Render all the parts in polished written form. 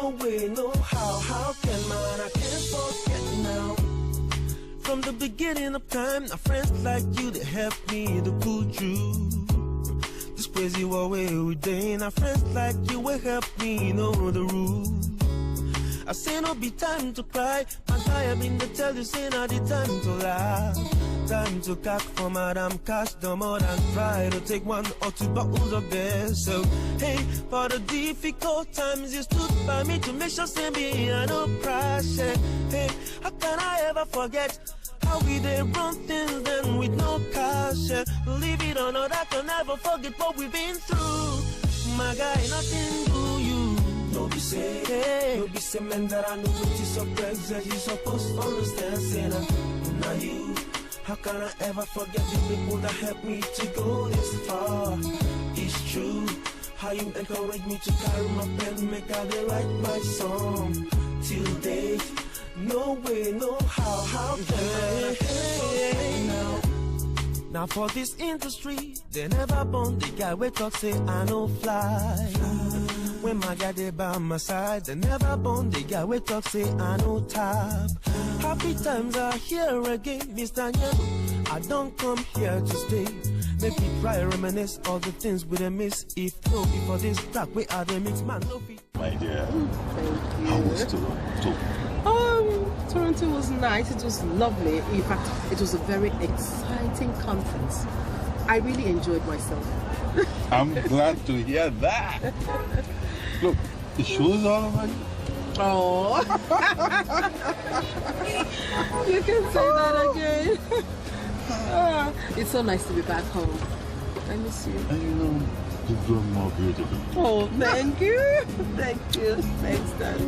No way, no how can man, I can't forget now. From the beginning of time, now friends like you that helped me to pull through this crazy war we day. Now friends like you will help me know the rules. I say no be time to cry, my guy have been to tell you say now the time to laugh. Time to cack for Madam Cash, the more than try to take 1 or 2 bottles of beer. So, hey, for the difficult times you stood by me to make sure say me I don't crash. Hey, how can I ever forget how we did run things then with no cash? Believe it or not, I can never forget what we've been through. My guy, nothing to you. Don't be say, hey, don't be say, man, that I know what you're surprised that you're supposed to understand. Say, now you. How can I ever forget the people that helped me to go this far? It's true, how you encourage me to carry my pen, make I write my song. Till date, no way, no how can I now? Now for this industry, they never born the guy we talk say I no fly. When my guy they by my side, they never born the guy we talk say I no tap. Happy times are here again, Mr. Nyego. I don't come here to stay. Make me try reminisce all the things we done miss. If no be for this track, we are the mix man. No be. My dear, thank you. How was Toronto? Toronto was nice. It was lovely. In fact, it was a very exciting conference. I really enjoyed myself. I'm glad to hear that. Look, the show's all over you. Oh, you can say that again. It's so nice to be back home. I miss you. And you know, you've grown more beautiful. Oh, thank you. Thank you. Thanks, Dad.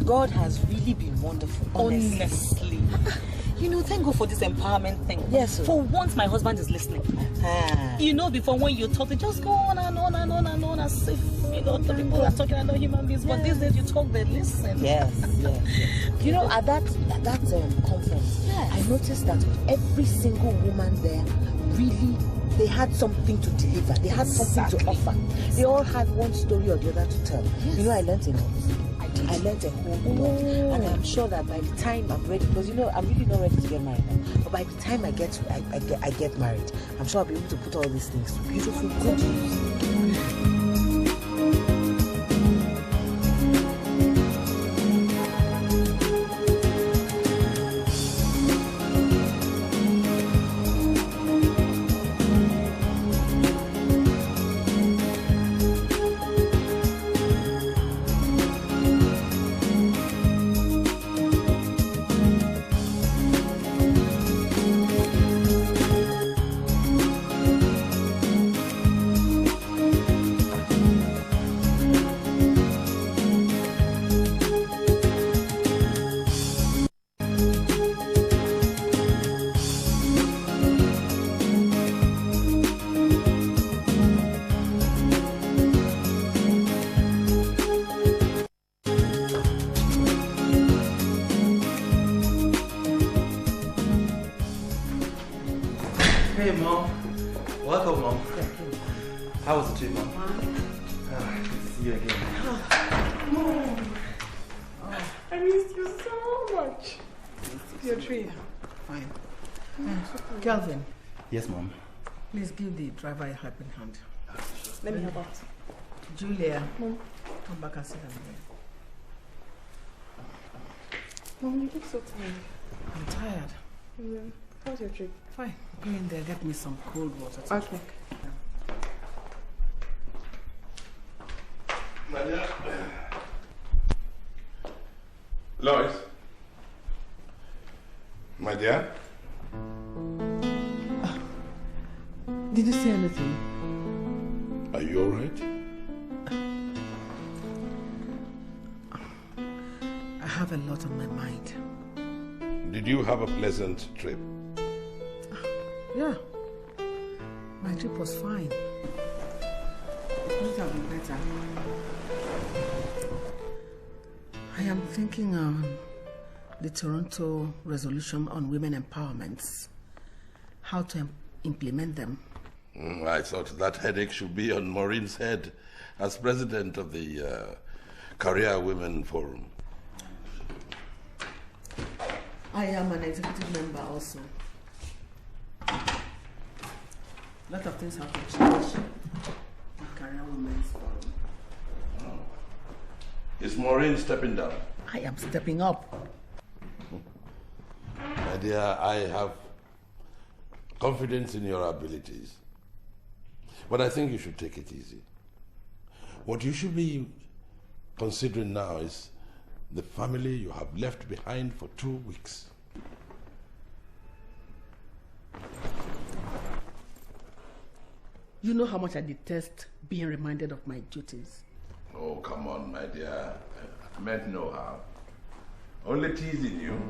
God has really been wonderful, honestly. You know, thank God for this empowerment thing. Yes, sir. For once, my husband is listening. You know, before when you talk, they just go on and on and on and on as if, you know, the people are talking about human beings. But these days, you talk, they listen. Yes. You know, at that conference, I noticed that every single woman there really, they had something to deliver. They had something to offer. They all had one story or the other to tell. Yes. You know, I learned a lot. I learned a whole lot, and I'm sure that by the time I'm ready, because you know I'm really not ready to get married now, but by the time I get married, I'm sure I'll be able to put all these things to beautiful good use. Hey, Mom. Welcome, Mom. How was the trip, Mom? Good to see you again. Mom. I missed you so much. Your trip. Fine. Kelvin. Yes, Mom. Please give the driver a helping hand. Let me help out. Julia. Mom. Come back and sit down here. Mom, you look so tired. I'm tired. Yeah. How's your trip? Fine. Go in there, get me some cold water. Okay. Lois. My dear. Did you say anything? Are you alright? I have a lot on my mind. Did you have a pleasant trip? Yeah. My trip was fine. It could have been better. I am thinking on the Toronto resolution on women empowerment, how to implement them. I thought that headache should be on Morin's head as president of the Career Women Forum. I am an executive member also. A lot of things have to change in Career Women's Forum. Oh. Is Morin stepping down? I am stepping up. My dear, I have confidence in your abilities. But I think you should take it easy. What you should be considering now is the family you have left behind for 2 weeks. You know how much I detest being reminded of my duties. Oh, come on, my dear. I meant no harm. Only teasing you.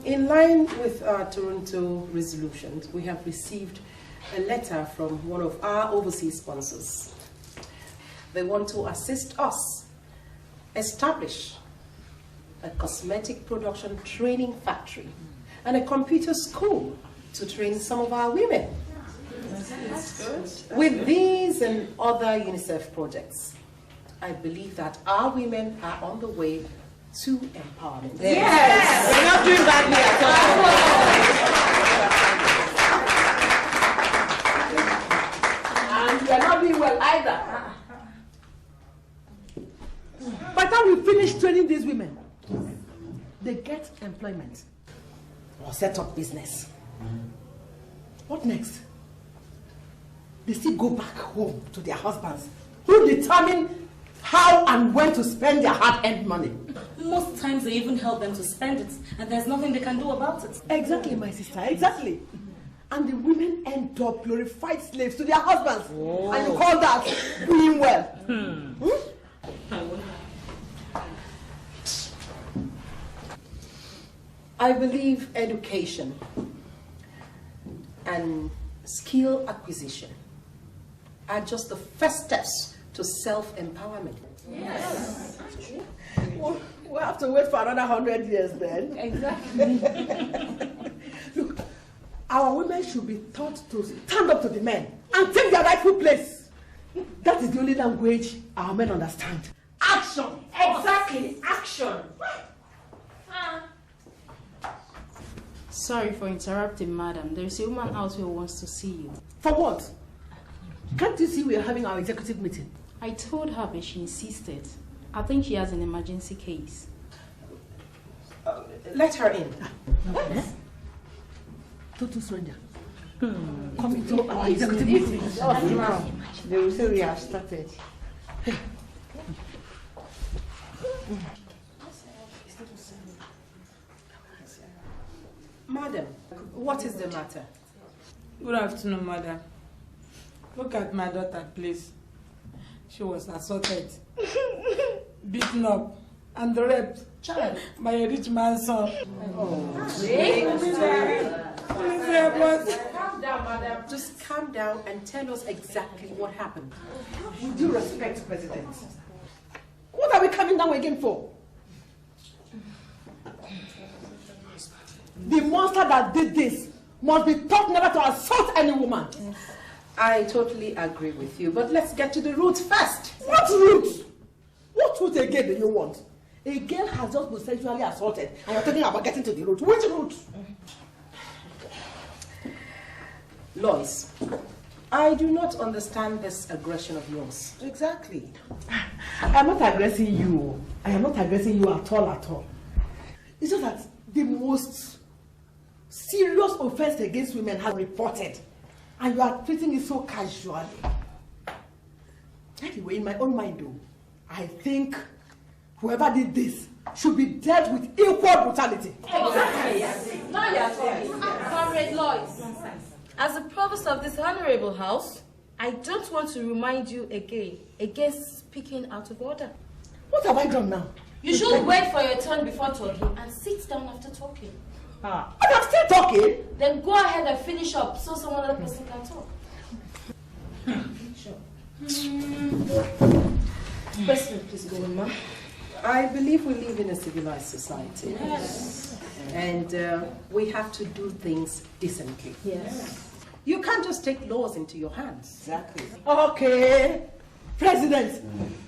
In line with our Toronto resolutions, we have received a letter from one of our overseas sponsors. They want to assist us establish a cosmetic production training factory and a computer school to train some of our women. That's good. With these and other UNICEF projects, I believe that our women are on the way to empowerment. Yes! We're not doing badly at all. And we are not doing well either. By the time we finish training these women, they get employment or set up business. What next? They still go back home to their husbands who determine how and when to spend their hard-earned money. Most times they even help them to spend it, and there's nothing they can do about it. Exactly, my sister, exactly. And the women end up glorified slaves to their husbands. Oh. And you call that doing well? I believe education and skill acquisition are just the first steps to self-empowerment. Yes. We'll have to wait for another 100 years then. Exactly. Look, our women should be taught to stand up to the men and take their rightful place. That is the only language our men understand. Action! Exactly, action! Sorry for interrupting, madam. There's a woman out here who wants to see you. For what? Can't you see we are having our executive meeting? I told her, but she insisted. I think she has an emergency case. Let her in. Total stranger. Come into our executive meeting. They will say we have started. Madam, what is the matter? Good afternoon, madam. Look at my daughter, please. She was assaulted, beaten up, and raped by a rich man's son. Please help us. Calm down, madam. Just calm down and tell us exactly what happened. With due respect, President. What are we coming down again for? The monster that did this must be taught never to assault any woman. Yes. I totally agree with you, but let's get to the root first. What root? What root again do you want? A girl has just been sexually assaulted and you're talking about getting to the root. Which root? Lois, I do not understand this aggression of yours. Exactly. I am not aggressing you. I am not aggressing you at all. It's just that the most serious offense against women has been reported, and you are treating it so casually. Anyway, in my own mind though, I think whoever did this should be dealt with equal brutality. Exactly. Now you are talking. Comrade Lois, as the provost of this honorable house, I don't want to remind you again against speaking out of order. What have I done now? You should wait for your turn before talking and sit down after talking. But I'm still talking. Then go ahead and finish up so some other person can talk. President, please go on, ma'am. I believe we live in a civilized society. Yes. And we have to do things decently. Yes. You can't just take laws into your hands. Exactly. Okay. President,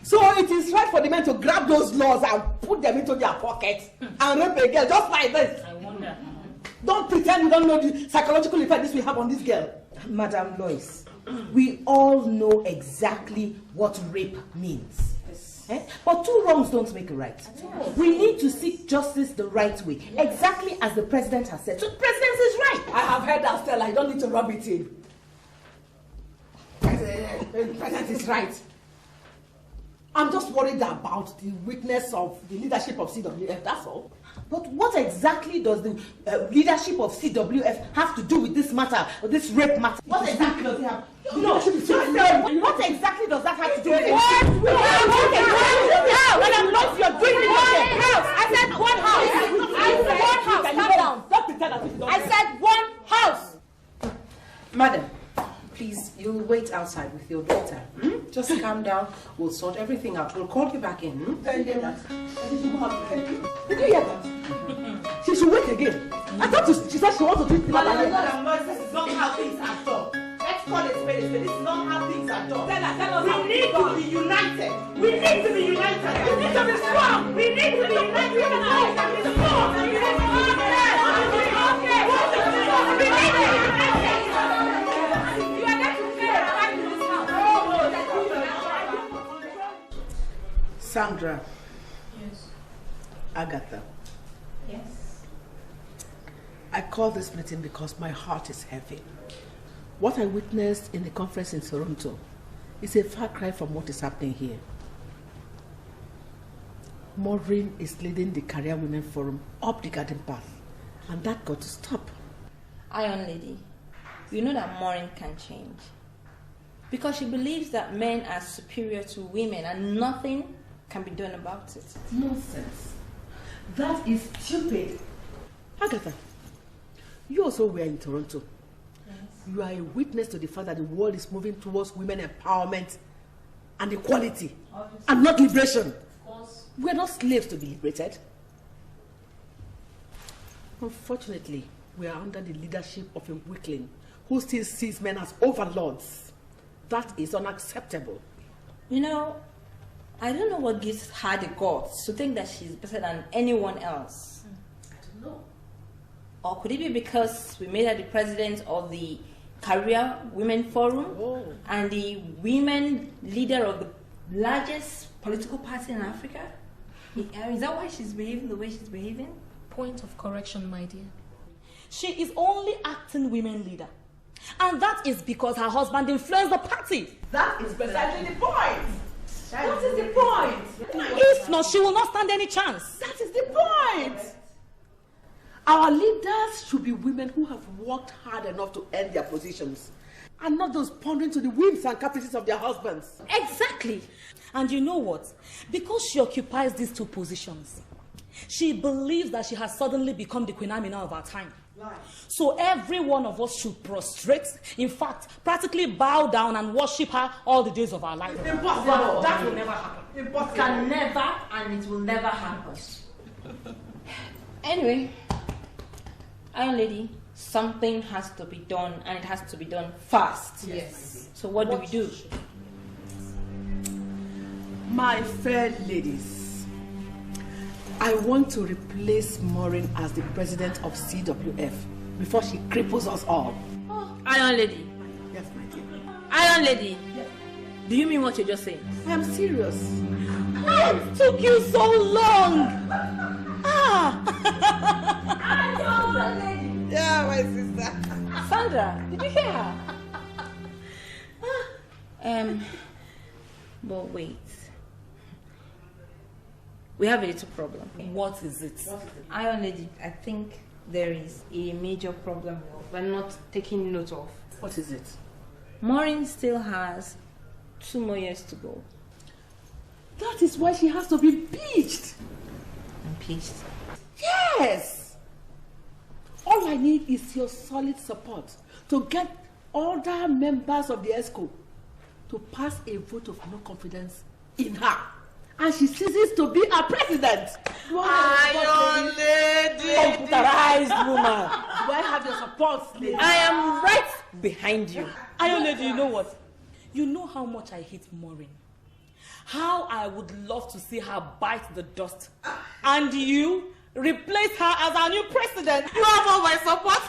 so it is right for the men to grab those laws and put them into their pockets and rape a girl just like this. I wonder. Don't pretend you don't know the psychological effect this will have on this girl. Madam Lois, we all know exactly what rape means. But two wrongs don't make a right. We need to seek justice the right way, exactly as the president has said. So the president is right. I have heard that, Stella. I don't need to rub it in. The president is right. I'm just worried about the weakness of the leadership of CWF, that's all. But what exactly does the leadership of CWF have to do with this matter, or this rape matter? What exactly does it have? No, what exactly does that have to do with it? Madam Lois, you're doing it again. I said one house. I said one house. Calm down. Don't pretend as if you don't I said one house. Madam, please, you'll wait outside with your daughter. Just calm down. We'll sort everything out. We'll call you back in. Did you hear that? She should wait again. I thought she said she wants to treat Madam Lois, this is not how things are done. Let's call it spade a spade. This is not how things are done. We need to be united. We need to be united. We need to be strong. We need to be united. We need to be strong. We need to be Sandra. Yes. Agatha. Yes. I call this meeting because my heart is heavy. What I witnessed in the conference in Toronto is a far cry from what is happening here. Morin is leading the Career Women Forum up the garden path, and that got to stop. Iron Lady, you know that Morin can change. Because she believes that men are superior to women and nothing can be done about it. Nonsense. That is stupid. Agatha, you also were in Toronto. Yes. You are a witness to the fact that the world is moving towards women empowerment and equality, and not liberation. Of course. We are not slaves to be liberated. Unfortunately, we are under the leadership of a weakling who still sees men as overlords. That is unacceptable. You know, I don't know what gives her the guts to think that she's better than anyone else. I don't know. Or could it be because we made her the president of the Career Women Forum and the women leader of the largest political party in Africa? Is that why she's behaving the way she's behaving? Point of correction, my dear. She is only acting women leader. And that is because her husband influenced the party. That is precisely the point. That is the point. If not, she will not stand any chance. That is the point. Our leaders should be women who have worked hard enough to earn their positions, and not those pondering to the whims and caprices of their husbands. Exactly. And you know what? Because she occupies these two positions, she believes that she has suddenly become the Queen Amina of our time. So every one of us should prostrate, in fact, practically bow down and worship her all the days of our life. Impossible. That will never happen. It can never, and it will never happen. Anyway, Iron Lady, something has to be done, and it has to be done fast. Yes. So what do we do? My fair ladies, I want to replace Morin as the president of CWF before she cripples us all. Iron Lady. Yes, my dear. Iron Lady. Yes. Do you mean what you're just saying? I am serious. It took you so long. Iron Lady. Yeah, my sister. Sandra, did you hear her? But wait. We have a little problem. What is it? Iron Lady, I think there is a major problem we're not taking note of. What is it? Morin still has 2 more years to go. That is why she has to be impeached. Impeached? Yes! All I need is your solid support to get other members of the ESCO to pass a vote of no confidence in her. And she ceases to be our president. Iron lady! Computerized woman. Do I have your support, lady? I am right behind you. Iron lady, you know what? You know how much I hate Morin. How I would love to see her bite the dust. And you replace her as our new president. You have all my support.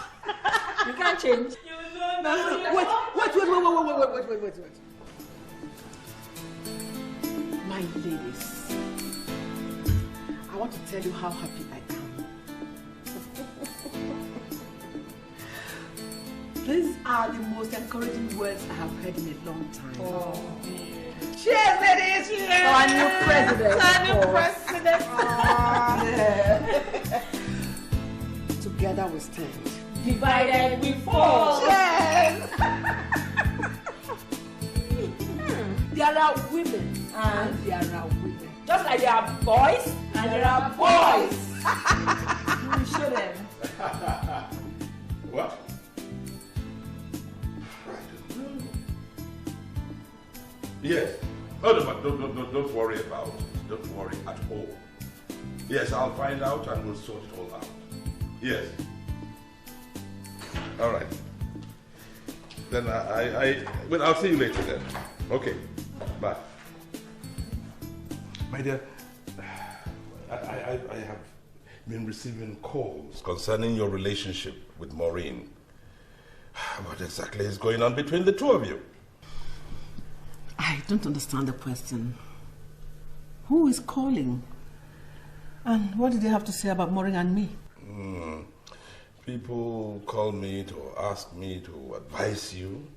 You can't change. You know Wait. My ladies, I want to tell you how happy I am. These are the most encouraging words I have heard in a long time. Oh, dear. Cheers, ladies! Cheers! Our new president. Our new president. Together we stand. Divided we fall. Cheers! There are women and there are women. Just like there are boys and there are boys. We show them. What? Yes. Oh, no, don't worry about it. Don't worry at all. Yes, I'll find out and we'll sort it all out. Yes. All right. Then well, I'll see you later then. Okay. Bye. My dear, I have been receiving calls concerning your relationship with Morin. What exactly is going on between the two of you? I don't understand the question. Who is calling? And what did they have to say about Morin and me? People call me to ask me to advise you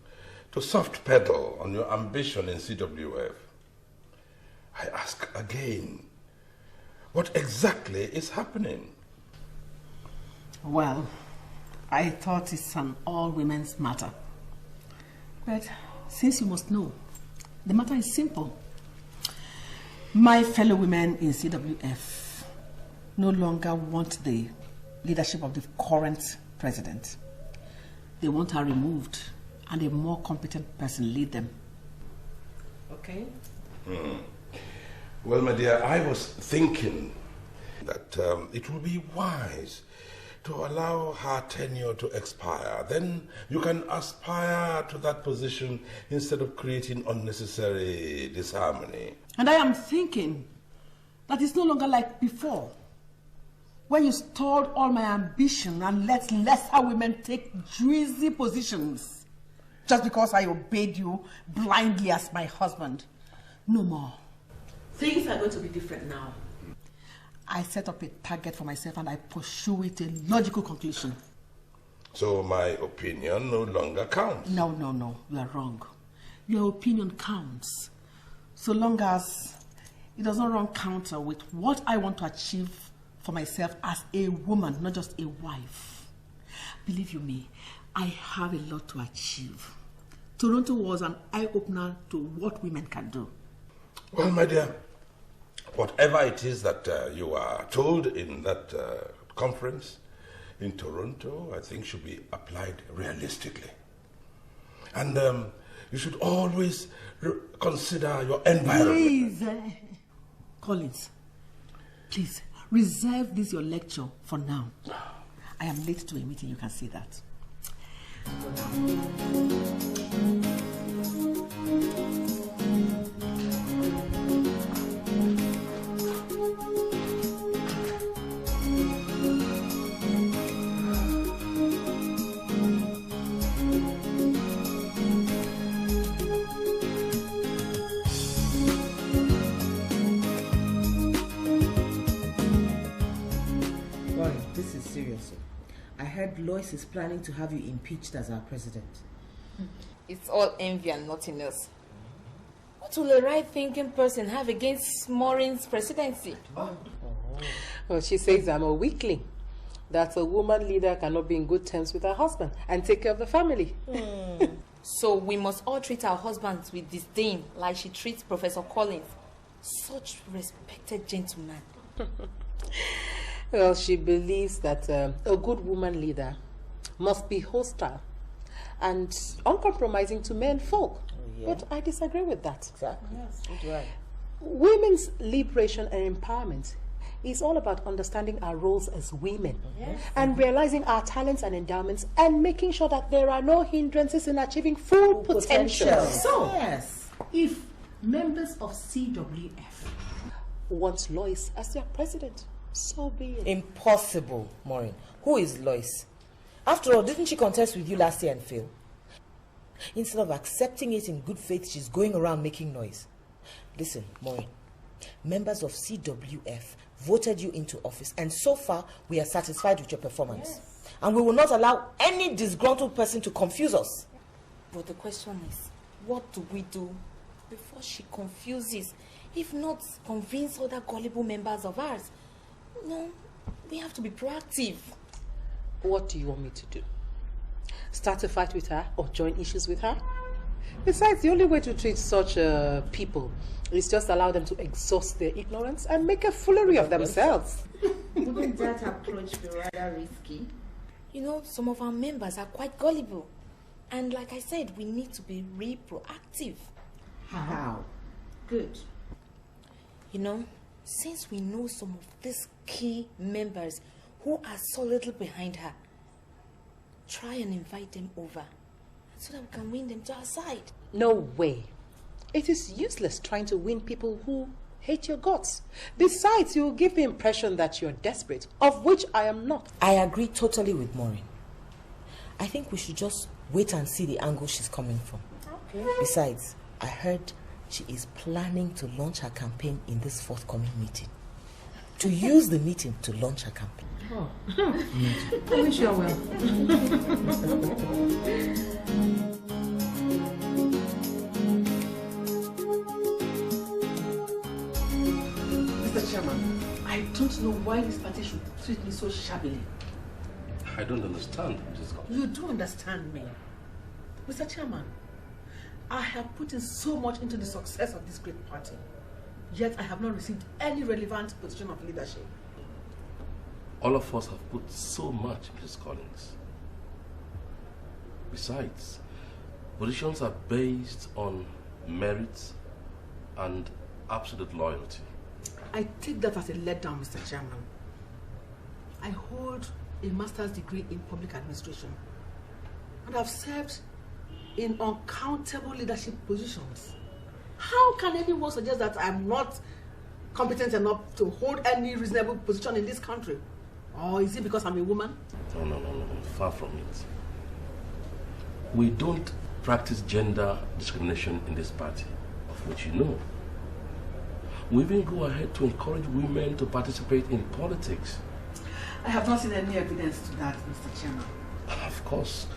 to soft pedal on your ambition in CWF. I ask again, what exactly is happening? Well, I thought it's an all-women's matter. But since you must know, the matter is simple. My fellow women in CWF no longer want the leadership of the current president. They want her removed and a more competent person lead them. Okay? Well, my dear, I was thinking that it would be wise to allow her tenure to expire. Then you can aspire to that position instead of creating unnecessary disharmony. And I am thinking that it's no longer like before, when you stalled all my ambition and let lesser women take juicy positions just because I obeyed you blindly as my husband. No more. Things are going to be different now. I set up a target for myself and I pursue it to a logical conclusion. So my opinion no longer counts? No. You are wrong. Your opinion counts. So long as it does not run counter with what I want to achieve for myself as a woman, not just a wife. Believe you me, I have a lot to achieve. Toronto was an eye-opener to what women can do. Well, my dear, whatever it is that you are told in that conference in Toronto, I think should be applied realistically. And you should always consider your environment. Please, Collins, please, reserve this your lecture for now. I am late to a meeting, you can see that. This is serious. I heard Lois is planning to have you impeached as our president. It's all envy and nothing else. What will a right-thinking person have against Morin's presidency? Well, she says I'm a weakling. That a woman leader cannot be in good terms with her husband and take care of the family. So we must all treat our husbands with disdain like she treats Professor Collins. Such respected gentleman. Well, she believes that a good woman leader must be hostile and uncompromising to men folk. Yeah. But I disagree with that. Exactly. Yes, so do I. Women's liberation and empowerment is all about understanding our roles as women and realizing our talents and endowments and making sure that there are no hindrances in achieving full potential. So, if members of CWF want Lois as their president, so be it. Impossible, Morin. Who is Lois? After all, didn't she contest with you last year and fail? Instead of accepting it in good faith, she's going around making noise. Listen, Morin, members of CWF voted you into office, and so far we are satisfied with your performance. Yes. And we will not allow any disgruntled person to confuse us. But the question is, what do we do before she confuses? If not, convince other gullible members of ours. No, we have to be proactive. What do you want me to do? Start a fight with her or join issues with her? Besides, the only way to treat such people is just allow them to exhaust their ignorance and make a foolery of themselves. Wouldn't that approach be rather risky? You know, some of our members are quite gullible. And like I said, we need to be really proactive. How? Good. You know, since we know some of these key members who are solidly behind her, try and invite them over so that we can win them to our side. No way. It is useless trying to win people who hate your guts. Besides, you will give the impression that you're desperate, of which I am not. I agree totally with Morin. I think we should just wait and see the angle she's coming from. Okay. Besides, I heard she is planning to launch her campaign in this forthcoming meeting. To use the meeting to launch her campaign. Oh. I wish you are well. Mr. Chairman, I don't know why this party should treat me so shabbily. I don't understand, Mrs. Scott. You do understand me. Mr. Chairman, I have put in so much into the success of this great party, yet I have not received any relevant position of leadership. All of us have put so much, Mrs. Collins. Besides, positions are based on merit and absolute loyalty. I take that as a letdown, Mr. Chairman. I hold a master's degree in public administration and have served in uncountable leadership positions. How can anyone suggest that I'm not competent enough to hold any reasonable position in this country? Or is it because I'm a woman? No. Far from it. We don't practice gender discrimination in this party, of which you know. We even go ahead to encourage women to participate in politics. I have not seen any evidence to that, Mr. Chairman. Of course,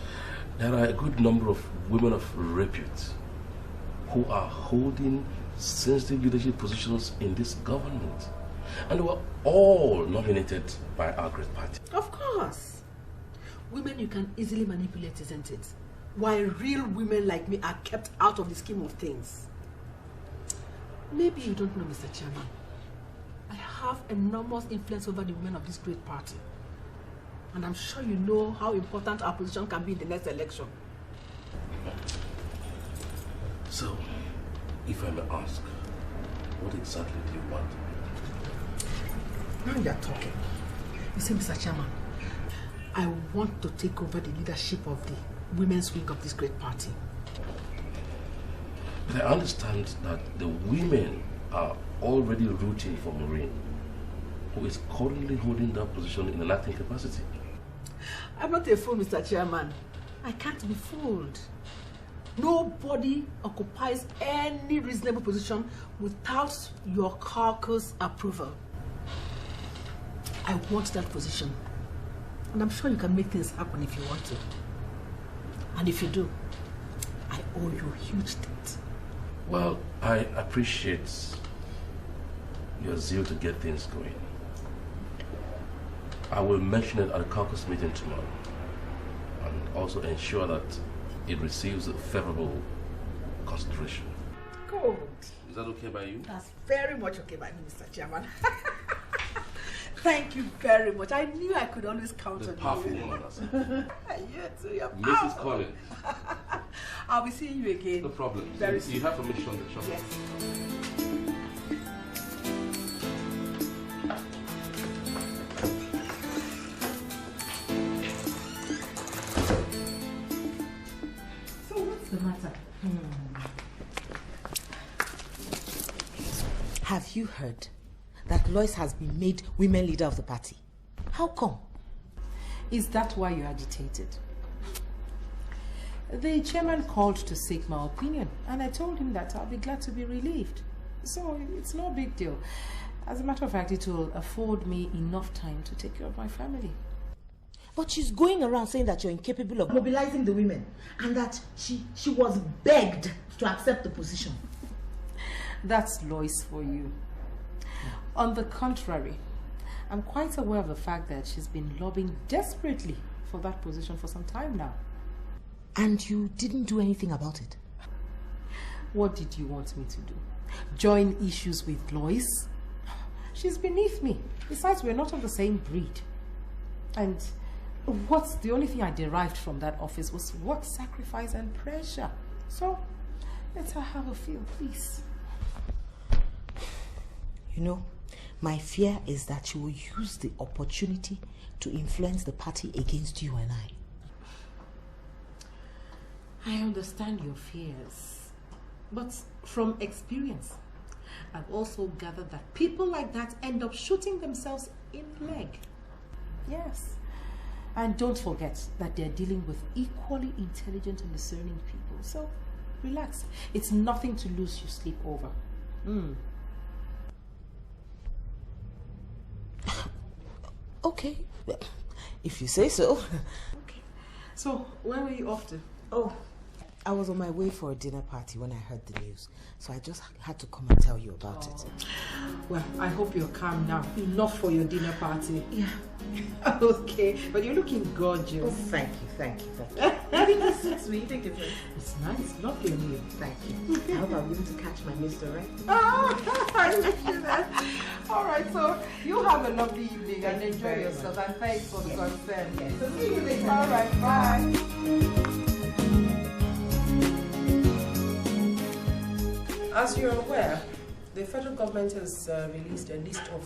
there are a good number of women of repute who are holding sensitive leadership positions in this government. And they were all nominated by our great party. Of course. Women you can easily manipulate, isn't it? While real women like me are kept out of the scheme of things. Maybe you don't know, Mr. Chairman. I have enormous influence over the women of this great party. And I'm sure you know how important our position can be in the next election. So, if I may ask, what exactly do you want? Now you're talking. You see, Mr. Chairman, I want to take over the leadership of the women's wing of this great party. But I understand that the women are already rooting for Morin, who is currently holding that position in an acting capacity. I'm not a fool, Mr. Chairman. I can't be fooled. Nobody occupies any reasonable position without your caucus approval. I want that position. And I'm sure you can make things happen if you want to. And if you do, I owe you a huge debt. Well, I appreciate your zeal to get things going. I will mention it at the caucus meeting tomorrow and also ensure that it receives a favorable consideration. Good. Is that okay by you? That's very much okay by me, Mr. Chairman. Thank you very much. I knew I could always count on you. Powerful woman, You too, you're Mrs. powerful. Collins. I'll be seeing you again. No problem. Very You soon. have permission to shop. Yes. So what's the matter? Have you heard that Lois has been made women leader of the party? How come? Is that why you're agitated? The chairman called to seek my opinion, and I told him that I'll be glad to be relieved. So it's no big deal. As a matter of fact, it will afford me enough time to take care of my family. But she's going around saying that you're incapable of mobilizing the women and that she was begged to accept the position. That's Lois for you. On the contrary, I'm quite aware of the fact that she's been lobbying desperately for that position for some time now. And you didn't do anything about it? What did you want me to do? Join issues with Lois? She's beneath me. Besides, we're not of the same breed. And what's the only thing I derived from that office was work, sacrifice, and pressure. So, let her have a feel, please. You know, my fear is that she will use the opportunity to influence the party against you and I. I understand your fears, but from experience, I've also gathered that people like that end up shooting themselves in the leg. Yes. And don't forget that they're dealing with equally intelligent and discerning people. So, relax. It's nothing to lose your sleep over. Okay, well, if you say so. Okay. So, where were you off to? Oh, I was on my way for a dinner party when I heard the news, so I just had to come and tell you about it. Well, I hope you're calm now. Enough for your dinner party. Yeah. Okay, but you're looking gorgeous. Oh, thank you, thank you, thank you. I think this suits me. You think it's It's nice, lovely on you. Thank you. I hope I'm able to catch my mister, right? I wish you that. All right, so you have a lovely evening and enjoy yourself. And thanks for the concern. Yes. So see you later. All right, bye. As you're aware, the federal government has released a list of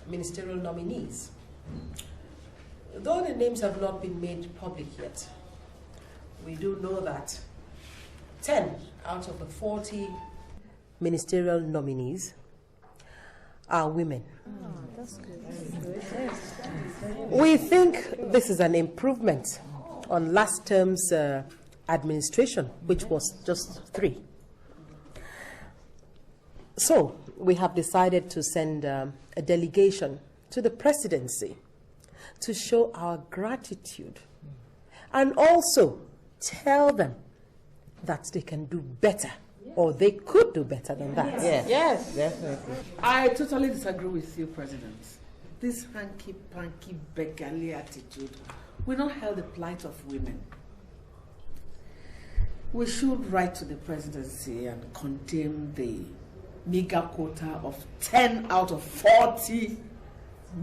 ministerial nominees. Though the names have not been made public yet, we do know that 10 out of the 40 ministerial nominees are women. Oh, that's good. We think this is an improvement on last term's administration, which was just 3. So, we have decided to send a delegation to the presidency to show our gratitude and also tell them that they can do better, or they could do better than that. Yes, definitely. I totally disagree with you, President. This hanky-panky beggarly attitude will not help the plight of women. We should write to the presidency and condemn the meager quota of 10 out of 40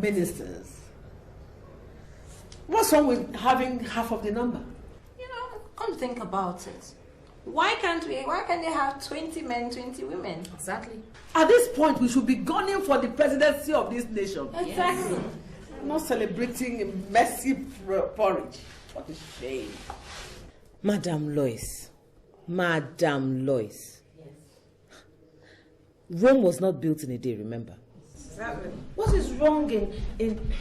ministers. What's wrong with having half of the number? You know, come think about it. Why can't they have 20 men, 20 women? Exactly. At this point, we should be gunning for the presidency of this nation. Exactly. Not celebrating messy porridge. What a shame. Madam Lois. Rome was not built in a day, remember? Exactly. What is wrong in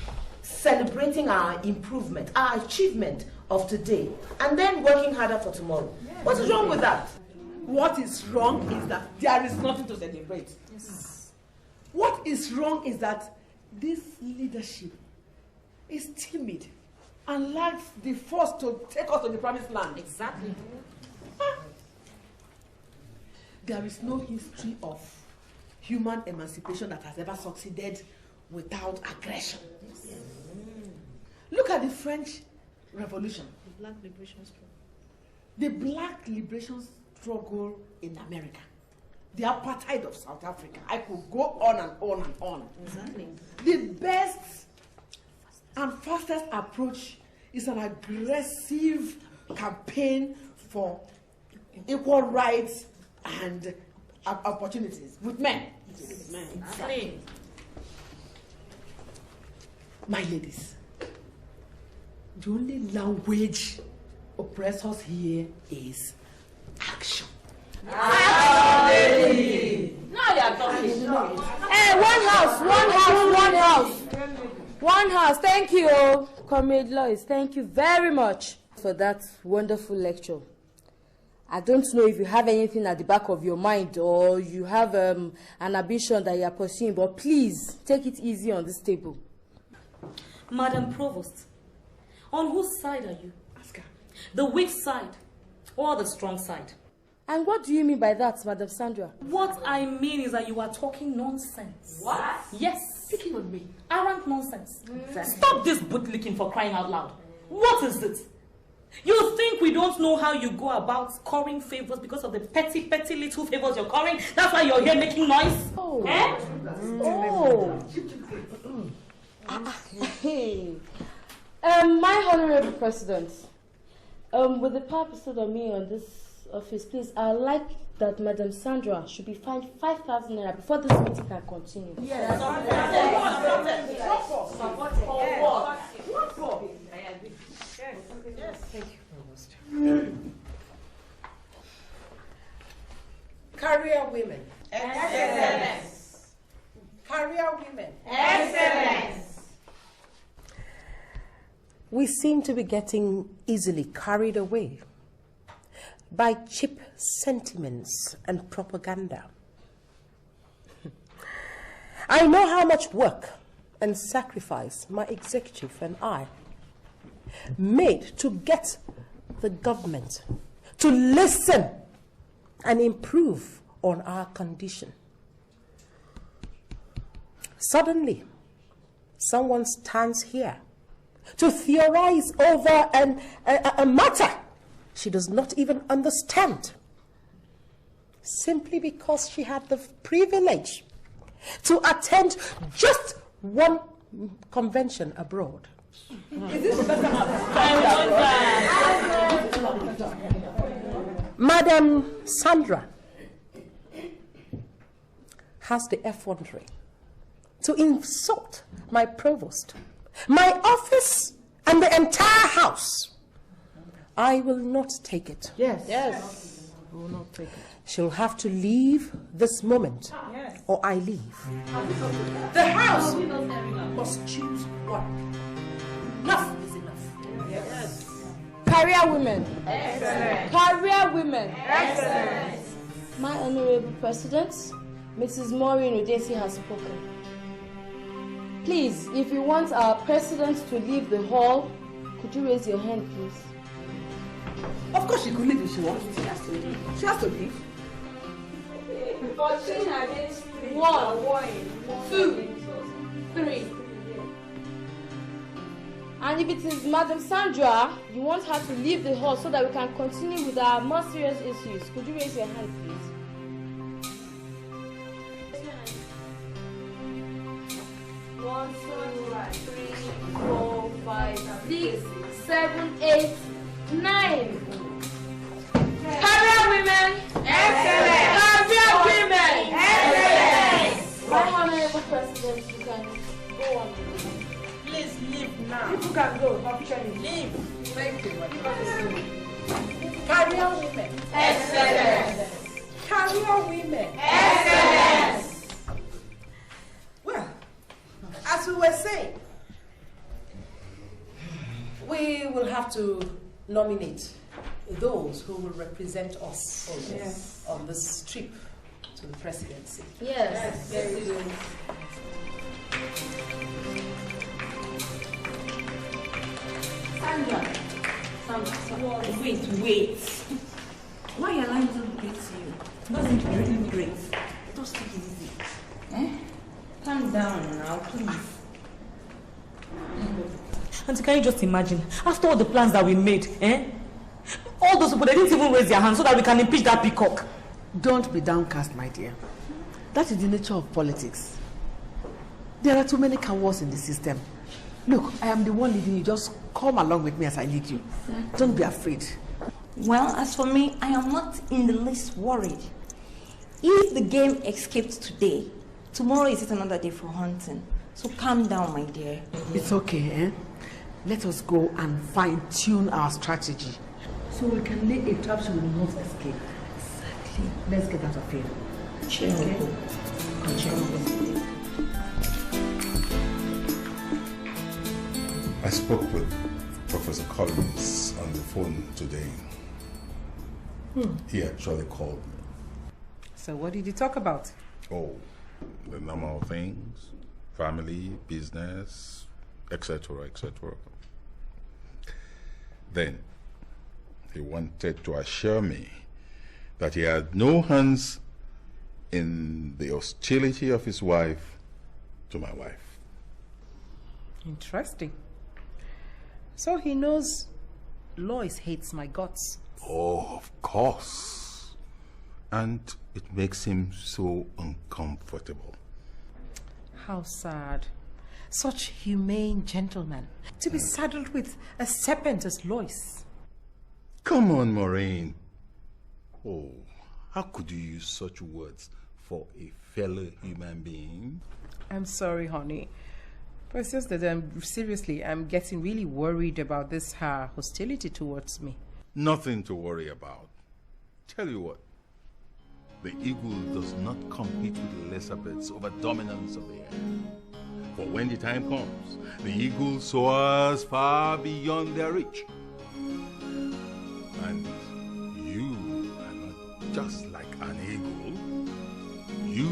celebrating our improvement, our achievement of today, and then working harder for tomorrow? What is wrong with that? What is wrong is that there is nothing to celebrate. Yes. What is wrong is that this leadership is timid and lacks the force to take us to the promised land. Exactly. There is no history of human emancipation that has ever succeeded without aggression. Yes. Look at the French Revolution. The Black Liberation Struggle. The Black Liberation Struggle in America. the apartheid of South Africa. I could go on and on and on. Exactly. The best and fastest approach is an aggressive campaign for equal rights and opportunities with men. Exactly. My ladies, the only language oppressors here is action. Now they are talking. Hey, one house. Thank you, Comrade Lois. Thank you very much for that wonderful lecture. I don't know if you have anything at the back of your mind or you have an ambition that you are pursuing, but please take it easy on this table. Madam Provost, on whose side are you? Ask her. The weak side or the strong side? And what do you mean by that, Madam Sandra? What I mean is that you are talking nonsense. What? Yes. Speaking on me. Arrant nonsense. Stop this bootlicking for crying out loud. What is it? You think we don't know how you go about currying favors because of the petty little favors you're currying? That's why you're here making noise? Oh. Eh? My Honorable President, with the power bestowed on me on this office, please, I'd like that Madam Sandra should be fined 5,000 naira before this meeting can continue. Yes. Thank you, Provost. Career women. Excellence. Career women. Excellence. We seem to be getting easily carried away by cheap sentiments and propaganda. I know how much work and sacrifice my executive and I made to get the government to listen and improve on our condition. Suddenly, someone stands here to theorize over a matter she does not even understand, simply because she had the privilege to attend just one convention abroad. Madam Sandra has the effrontery to insult my provost, my office, and the entire house. I will not take it. Yes. We will not take it. She'll have to leave this moment, or I leave. The house must choose one. Enough is enough. Yes. Career women. Excellent. Career women. Excellent. My Honorable President, Mrs. Morin Odesi has spoken. Please, if you want our president to leave the hall, could you raise your hand, please? Of course she could leave if she wants. She has to leave. She has to leave. 14 against 3. 1, 2, 3. And if it is Madam Sandra, you want her to leave the hall so that we can continue with our more serious issues, could you raise your hand, please? 1, 2, 3, 4, 5, 6, 7, 8, 9. Career women. Excellent. Career women. Excellent. My Honorable President, you can go on. Please leave now. You can go. Officially leave. Thank you. Career women. Excellent. Career women. Excellent. Well, as we were saying, We will have to nominate those who will represent us on this trip to the presidency. Yes. Very good. Sandra, wait. Why are you allowing them to greet you? It doesn't really great. Just take it easy. Calm down now, please. Auntie, can you just imagine? After all the plans that we made, all those people, they didn't even raise their hands so that we can impeach that peacock. Don't be downcast, my dear. That is the nature of politics. There are too many cowards in the system. Look, I am the one leading you. Just come along with me as I lead you. Exactly. Don't be afraid. Well, as for me, I am not in the least worried. If the game escaped today, tomorrow is another day for hunting. So calm down, my dear. It's okay, eh? Let us go and fine-tune our strategy so we can lay a trap she will not escape. Exactly. Let's get out of here. Chill. Okay? I spoke with Professor Collins on the phone today. He actually called me. So what did you talk about? Oh, the normal things. Family, business, etc., etc. Then, he wanted to assure me that he had no hands in the hostility of his wife to my wife. Interesting. So he knows Lois hates my guts. Oh, of course. And it makes him so uncomfortable. How sad. Such humane gentleman to be saddled with a serpent as Lois. Come on, Morin. Oh, how could you use such words for a fellow human being? I'm sorry, honey. But it's just that I'm getting really worried about this her hostility towards me. Nothing to worry about. Tell you what, the eagle does not compete with the lesser birds over dominance of the air. For when the time comes, the eagle soars far beyond their reach. And you are not just like an eagle. You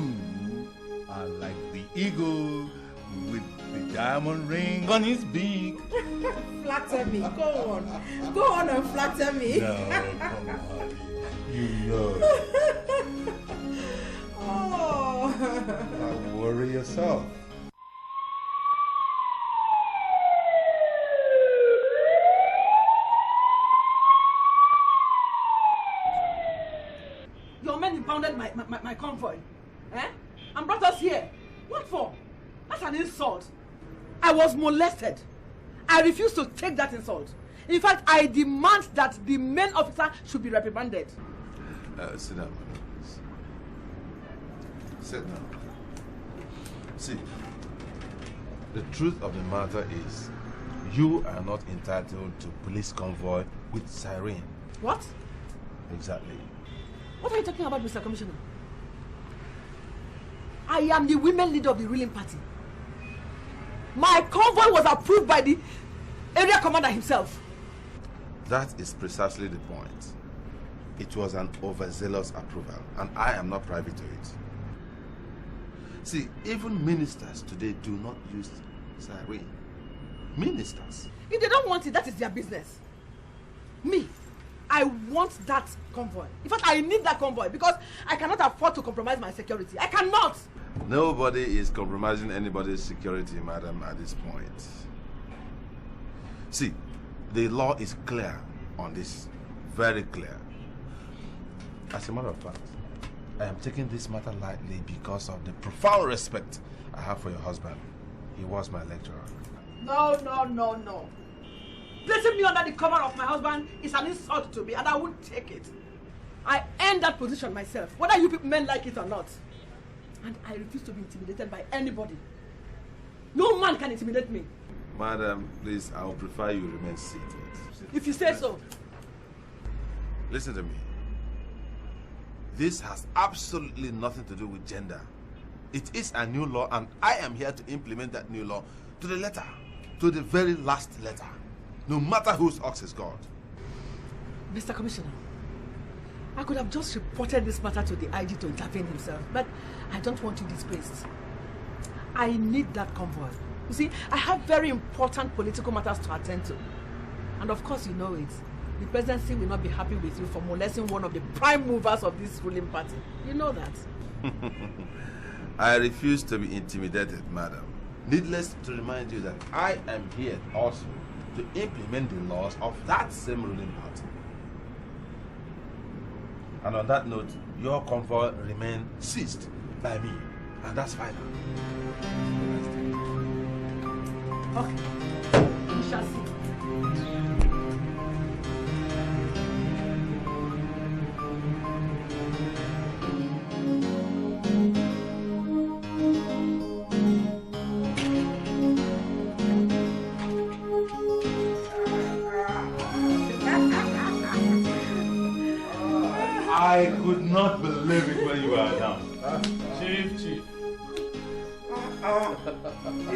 are like the eagle with the diamond ring on his beak. Flatter me. Go on. Go on and flatter me. No, come on. You know. Oh. Don't worry yourself. Your men impounded my convoy. Eh? And brought us here. What for? That's an insult. I was molested. I refuse to take that insult. In fact, I demand that the main officer should be reprimanded. Sit down, madam, please. Sit down. See, the truth of the matter is, you are not entitled to police convoy with siren. What? Exactly. What are you talking about, Mr. Commissioner? I am the women leader of the ruling party. My convoy was approved by the area commander himself. That is precisely the point. It was an overzealous approval, and I am not privy to it. See, even ministers today do not use siren. Ministers. If they don't want it, that is their business. Me, I want that convoy. In fact, I need that convoy because I cannot afford to compromise my security. I cannot. Nobody is compromising anybody's security, madam, at this point. See, the law is clear on this. Very clear. As a matter of fact, I am taking this matter lightly because of the profound respect I have for your husband. He was my lecturer. No. Placing me under the cover of my husband is an insult to me, and I won't take it. I earned that position myself, whether you men like it or not. And I refuse to be intimidated by anybody. No man can intimidate me. Madam, please, I would prefer you remain seated. If you say so. Listen to me. This has absolutely nothing to do with gender. It is a new law, and I am here to implement that new law to the letter, to the very last letter, no matter whose ox is God. Mr. Commissioner, I could have just reported this matter to the IG to intervene himself, but I don't want you disgraced. I need that convoy. You see, I have very important political matters to attend to. And of course you know it. The presidency will not be happy with you for molesting one of the prime movers of this ruling party. You know that. I refuse to be intimidated, madam. Needless to remind you that I am here also to implement the laws of that same ruling party. And on that note, your comfort remain seized by me. And that's final. Okay. We shall see. I could not believe it when you were down. Chief.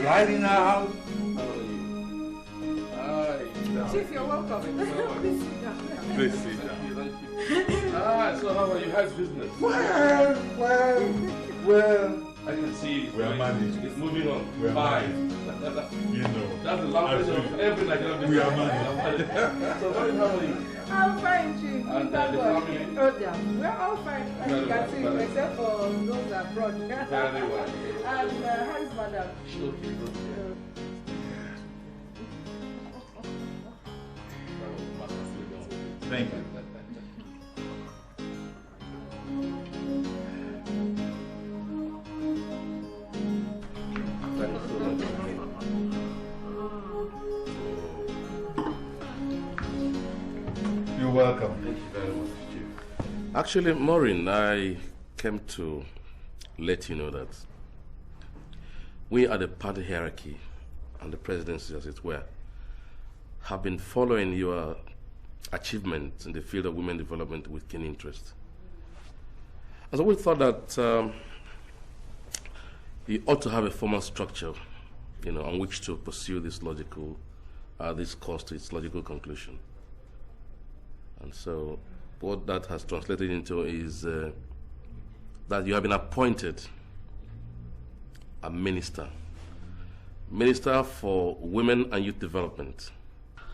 Right in our house. Chief, you're welcome. Please sit down. Please sit down. So how are you? How's business? Well. I can see we are managing. It's moving on. We are Fine. You know. That's the language of every Nigerian business. We are managing. So Morin, how are you? I'm fine, Chief. And the family? Oh, yeah. We're all fine, as you can see, except for those abroad. Very well. And how is Madam? Okay, good. Thank you. You're welcome. Thank you very much, Chief. Actually, Morin, I came to let you know that we at the party hierarchy and the presidency, as it were, have been following your achievements in the field of women development with keen interest. And so we thought that you ought to have a formal structure, on which to pursue this this course to its logical conclusion. And so what that has translated into is that you have been appointed a minister for women and youth development.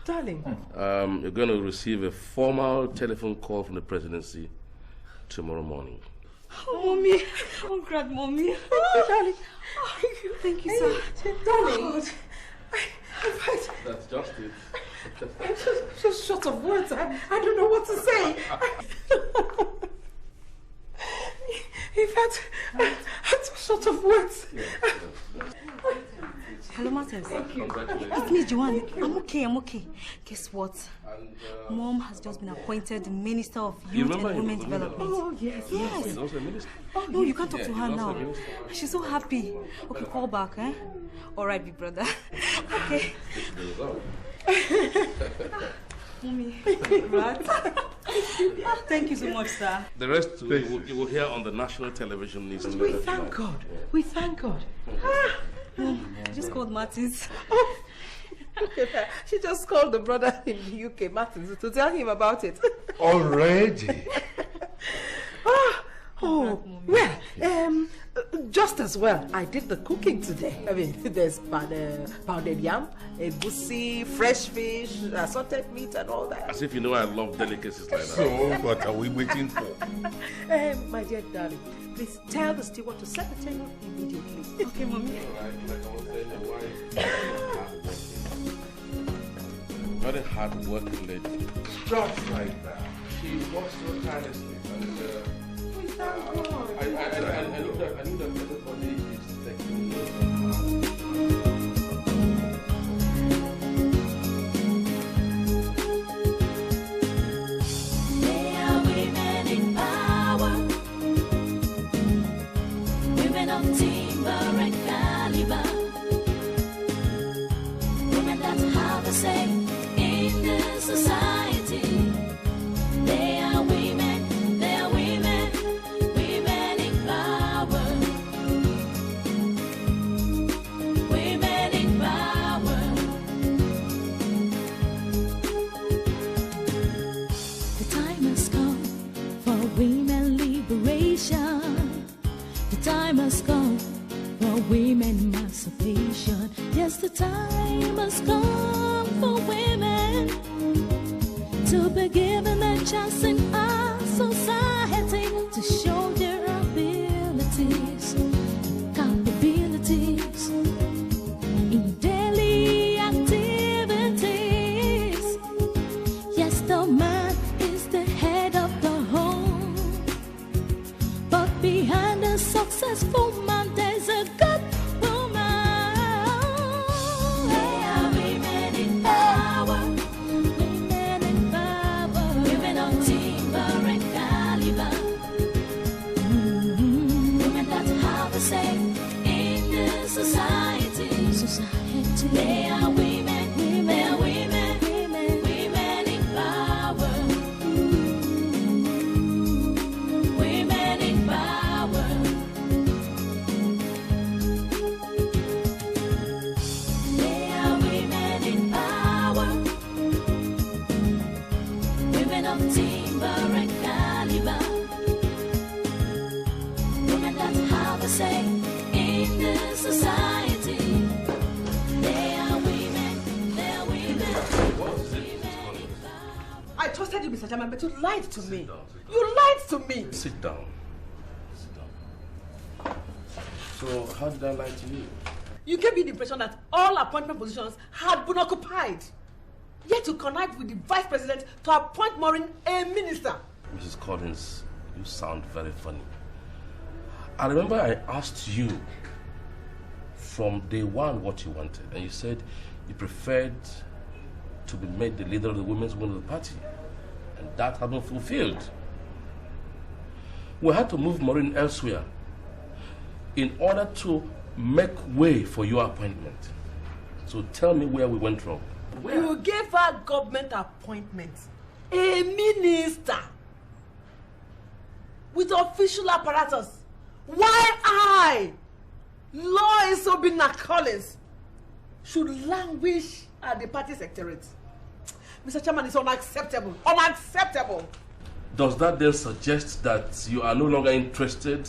Darling. You're going to receive a formal telephone call from the presidency tomorrow morning. Oh, Mommy. Oh, God, Mommy. Oh, darling. Oh, thank you, sir. Darling. That's just it. I'm just short of words. I don't know what to say. In fact, I'm just short of words. Hello, Martins. Congratulations. It's me, Joanne. I'm okay. Guess what? Mom has just been appointed the Minister of Youth and Women Development. Oh, yes. She's also a minister. No, you can't talk to her now. She's so happy. Okay, call back, eh? All right, big brother. Okay. Mommy. Right? Thank you so much, sir. The rest you will hear on the national television news. We thank God. We thank God. Mom, I just called Martins. Oh. She just called the brother in the UK, Martins, to tell him about it. Already? Well, just as well, I did the cooking today. I mean, there's pounded yam, egusi, fresh fish, assorted meat and all that. As if you know I love delicacies like that. So, what are we waiting for? My dear darling, please tell the steward to set the table immediately. Okay, Mommy. Like I was saying, my wife very hard-working lady. Just like that. She works so tirelessly. And, I knew that everybody is taking note of They are women in power, women of timber and caliber, women that have a say in the society. They are women in power. Women in power. The time has come for women liberation. The time has come for women emancipation. Yes, the time has come for women to be given a chance in our society to show their abilities, capabilities in daily activities. Yes, the man is the head of the home. behind a successful man, there's a good woman. They are women in power. Women in power. Women of timber and caliber. Women that have a say in the society. They are women. They are women. Women in power. Women in power. They are women in power. Women of timber and caliber. Women that have a say in the society. They are women. They are women. I trusted you, Mr. Chairman, but you lied to me. You lied to me. Sit down. So, how did I lie to you? You gave me the impression that all appointment positions had been occupied. Yet you connived with the vice president to appoint Morin a minister. Mrs. Collins, you sound very funny. I remember I asked you from day one what you wanted, and you said you preferred to be made the leader of the women's wing of the party, and that had been fulfilled. We had to move Morin elsewhere in order to make way for your appointment. So tell me where we went wrong. You gave her government appointment, a minister, with official apparatus. Why I, Lois Obina Collins, should languish at the party secretariat? Mr. Chairman, it's unacceptable. Unacceptable. Does that then suggest that you are no longer interested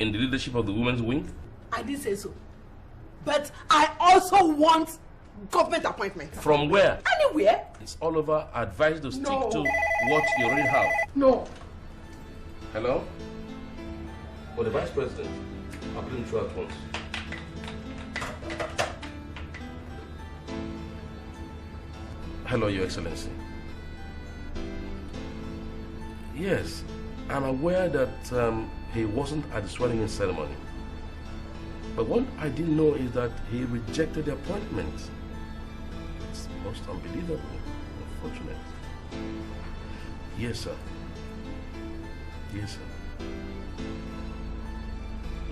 in the leadership of the women's wing? I didn't say so. But I also want government appointment. From where? Anywhere. It's all over. I advise you to stick to what you already have. No. Hello? Oh, the vice president. I'll put him through at once. Hello, Your Excellency. Yes, I'm aware that he wasn't at the swearing-in ceremony. But what I didn't know is that he rejected the appointment. It's most unbelievable, unfortunate. Yes, sir. Yes, sir.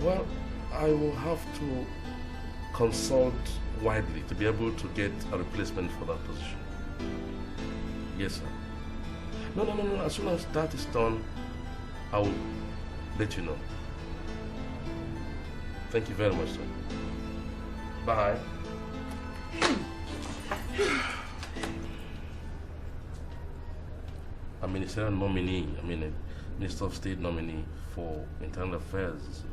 Well, I will have to consult widely to be able to get a replacement for that position. Yes, sir. No. As soon as that is done, I will let you know. Thank you very much, sir. Bye. A ministerial nominee, a Minister of State nominee for Internal Affairs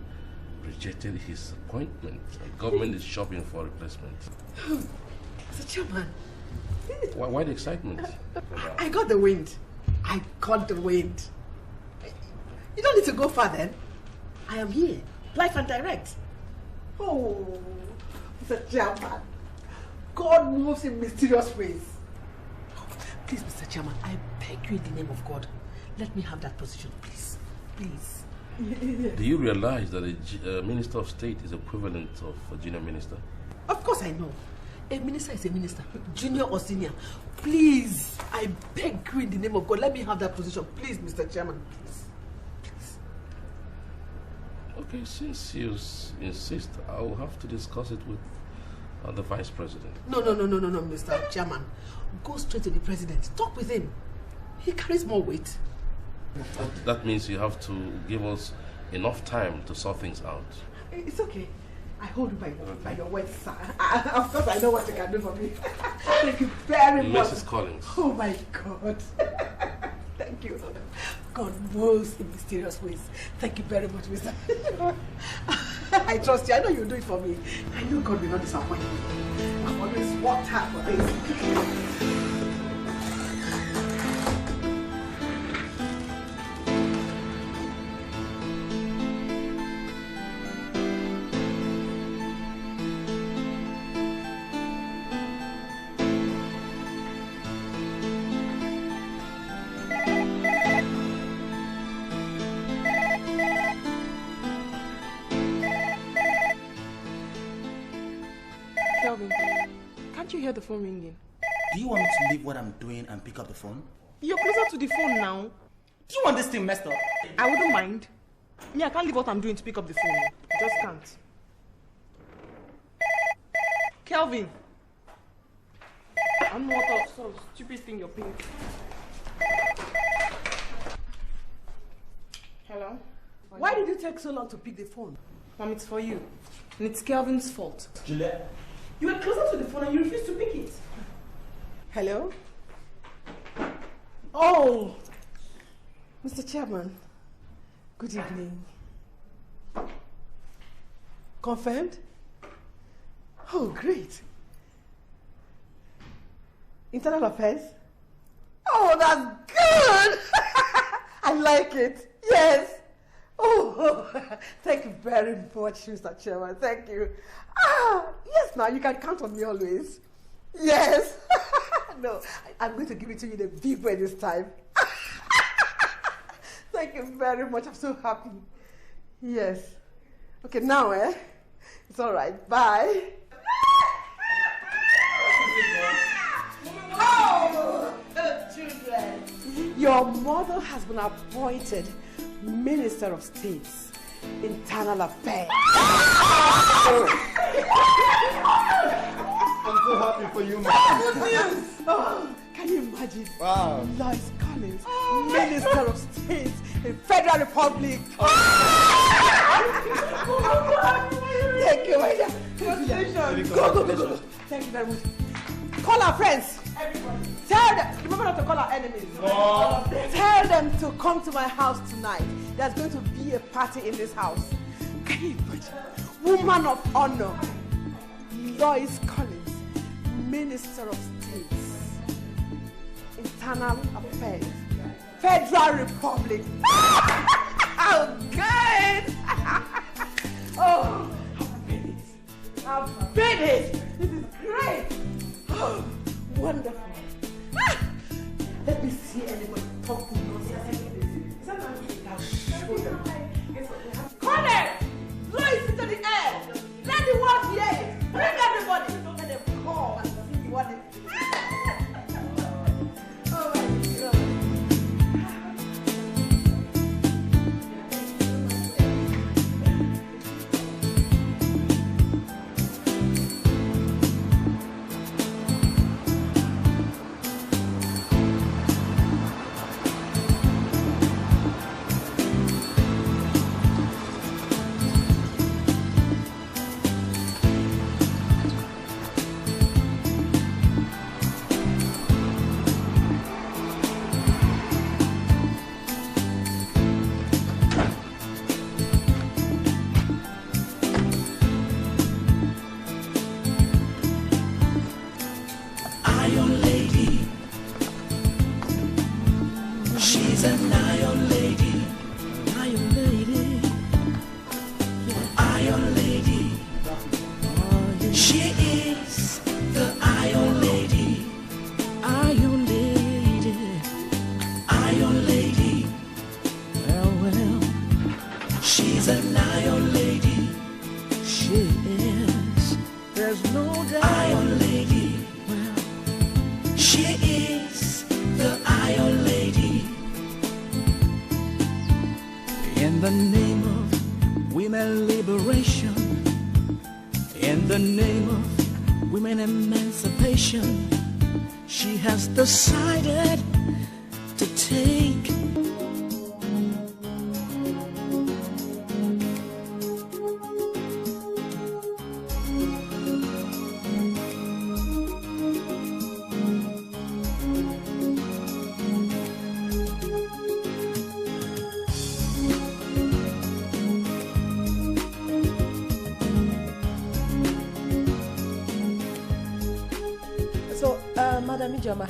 rejected his appointment. The government is shopping for a replacement. Mr. Chairman. Why the excitement? I got the wind. I got the wind. You don't need to go far then. I am here, live and direct. Oh, Mr. Chairman. God moves in mysterious ways. Please, Mr. Chairman, I beg you in the name of God, let me have that position, please. Please. Do you realize that a Minister of State is equivalent of a junior minister? Of course I know. A minister is a minister, junior or senior. Please, I beg you in the name of God, let me have that position. Please, Mr. Chairman, please. Please. Okay, since you insist, I will have to discuss it with the Vice President. No, Mr. Chairman. Go straight to the President. Talk with him. He carries more weight. That means you have to give us enough time to sort things out. It's okay. I hold you by your words, sir. Of course, I know what you can do for me. Thank you very much. Mrs. Collins. Oh, my God. Thank you. God moves in mysterious ways. Thank you very much, Mr. I trust you. I know you'll do it for me. I know God will not disappoint me. I've always worked hard for this. you hear the phone ringing? Do you want me to leave what I'm doing and pick up the phone? You're closer to the phone now. Do you want this thing messed up? I wouldn't mind. Me, I can't leave what I'm doing to pick up the phone. I just can't. Kelvin! I'm not of some stupid thing you're paying. Hello? Why did you take so long to pick the phone? Mom, it's for you. And it's Kelvin's fault. Juliet? You were closer to the phone and you refused to pick it. Hello? Oh! Mr. Chairman, good evening. Confirmed? Oh, great. Internal affairs? Oh, that's good! I like it. Yes. Oh, thank you very much, Mr. Chairman. Thank you. Yes, now you can count on me always. Yes. No, I'm going to give it to you in a big way this time. Thank you very much. I'm so happy. Yes. Okay, now, it's all right. Bye. Oh, children. Your mother has been appointed Minister of State's Internal Affairs. I'm so happy for you, man. Good news. Oh, can you imagine? Wow. Lois Collins, Minister of State in Federal Republic. Thank you, my dear. Congratulations. Go. Thank you very much. Call our friends. Everybody. Tell them. Remember not to call our enemies. Oh. Tell them to come to my house tonight. There's going to be a party in this house. Can you imagine? Woman of honor, Lois Collins, Minister of State, Internal Affairs, Federal Republic. Oh, good! Oh, I've made it! This is great! Oh, wonderful. Let me see anybody talk nonsense. Is that not show them? Call them! Blow it into the air! Let the world hear it! Bring everybody! Let them call and see what they do. Oh my God. Decided to take.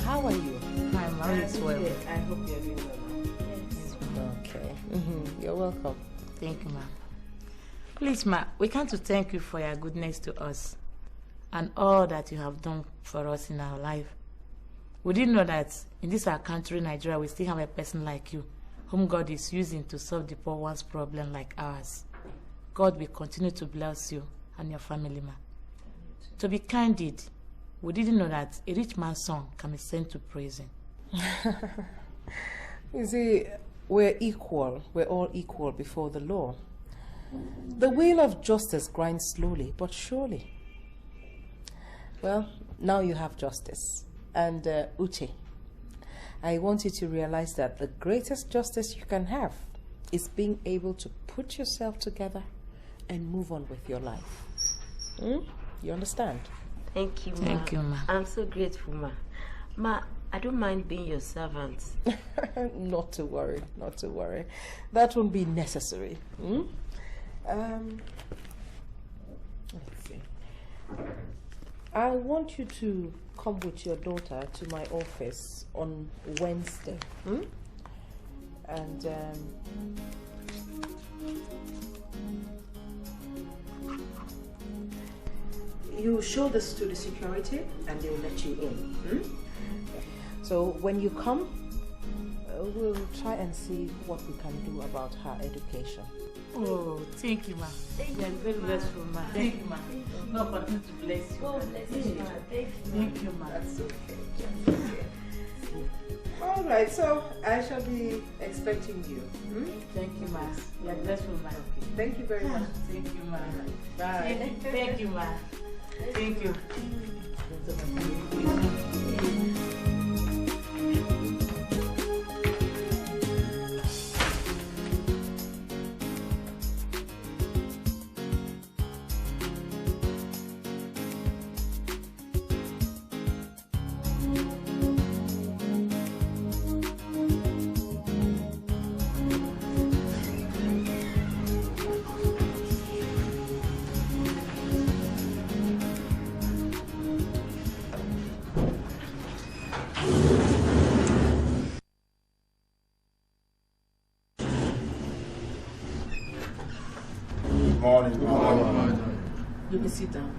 How are you? I'm well. I hope you're doing well. Yes. Okay. You're welcome. Thank you, ma. Please, ma, we come to thank you for your goodness to us and all that you have done for us in our life. We didn't know that in this our country, Nigeria, we still have a person like you, whom God is using to solve the poor one's problem like ours. God will continue to bless you and your family, ma. To be candid, we didn't know that a rich man's son can be sent to prison. You see, we're equal. We're all equal before the law. The wheel of justice grinds slowly but surely. Well, now you have justice. And Uche, I want you to realize that the greatest justice you can have is being able to put yourself together and move on with your life. You understand? Thank you, Ma. Thank you, Ma. I'm so grateful, Ma. Ma, I don't mind being your servant. Not to worry, not to worry. That won't be necessary. Let's see. I want you to come with your daughter to my office on Wednesday. And you show this to the security and they will let you in. So when you come, we'll try and see what we can do about her education. Oh, thank you, Ma. You are very blessful, Ma. Thank you, Ma. God continue to bless you. God bless you, Ma. Thank you, Ma. That's okay. All right, so I shall be expecting you. Thank you, Ma. You are blessful, Ma. Thank you very much. Thank you, Ma. Bye. Thank you, Ma. Thank you. You can sit down.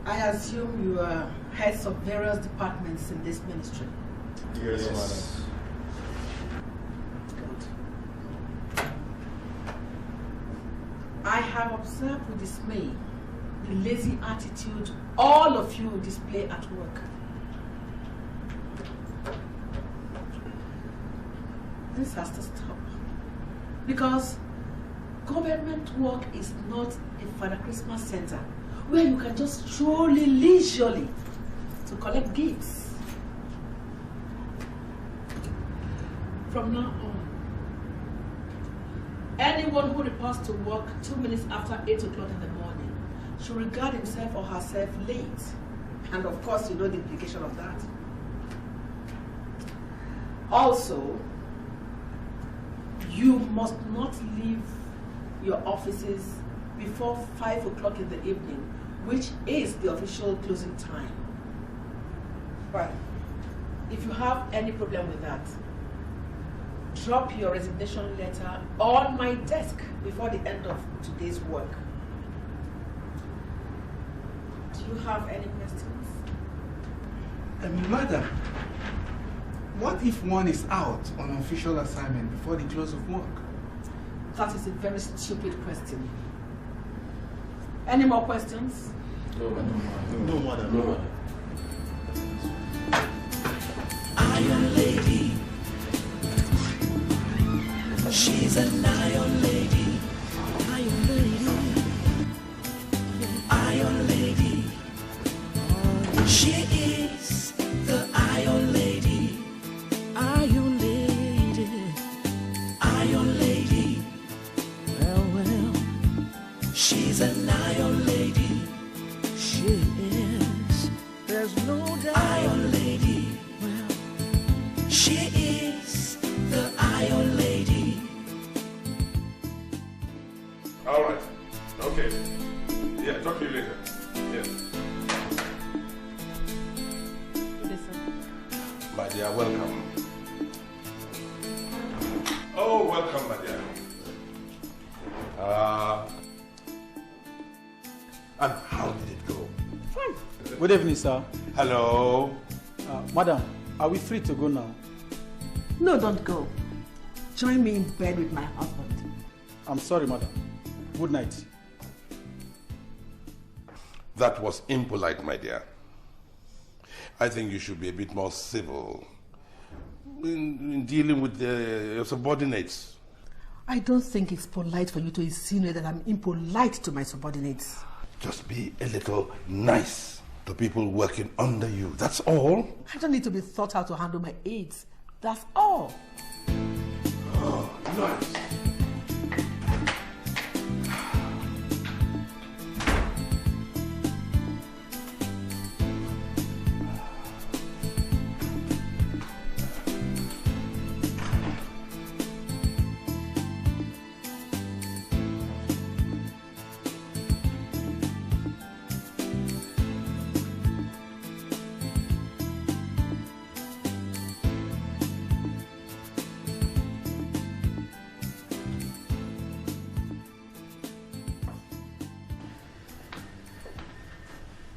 I assume you are heads of various departments in this ministry. Yes, madam. I have observed with dismay the lazy attitude all of you display at work. This has to stop. Because government work is not a Father Christmas center where you can just truly leisurely to collect gifts. From now on, anyone who reports to work 2 minutes after 8 o'clock in the morning should regard himself or herself late. And of course, you know the implication of that. Also, you must not leave your offices before 5 o'clock in the evening, which is the official closing time. But if you have any problem with that, drop your resignation letter on my desk before the end of today's work. Do you have any questions? Madam, what if one is out on official assignment before the close of work? That is a very stupid question. Any more questions? No, madam. No, madam. No, madam. Iron Lady. She's an Iron Lady. Iron Lady. Iron Lady. She is the Iron Lady. Iron Lady. Iron Lady. Well. She's an Iron Lady. She is. There's no doubt. Iron Lady. Well. She is the Iron Lady. All right. Okay. Yeah, talk to you later. Yes. My dear, welcome. Oh, welcome, my dear. Good evening, sir. Hello. Madam, are we free to go now? No, don't go. Join me in bed with my husband. I'm sorry, madam. Good night. That was impolite, my dear. I think you should be a bit more civil in dealing with your subordinates. I don't think it's polite for you to insinuate that I'm impolite to my subordinates. Just be a little nice to people working under you. That's all. I don't need to be taught how to handle my aides. That's all. Oh, nice.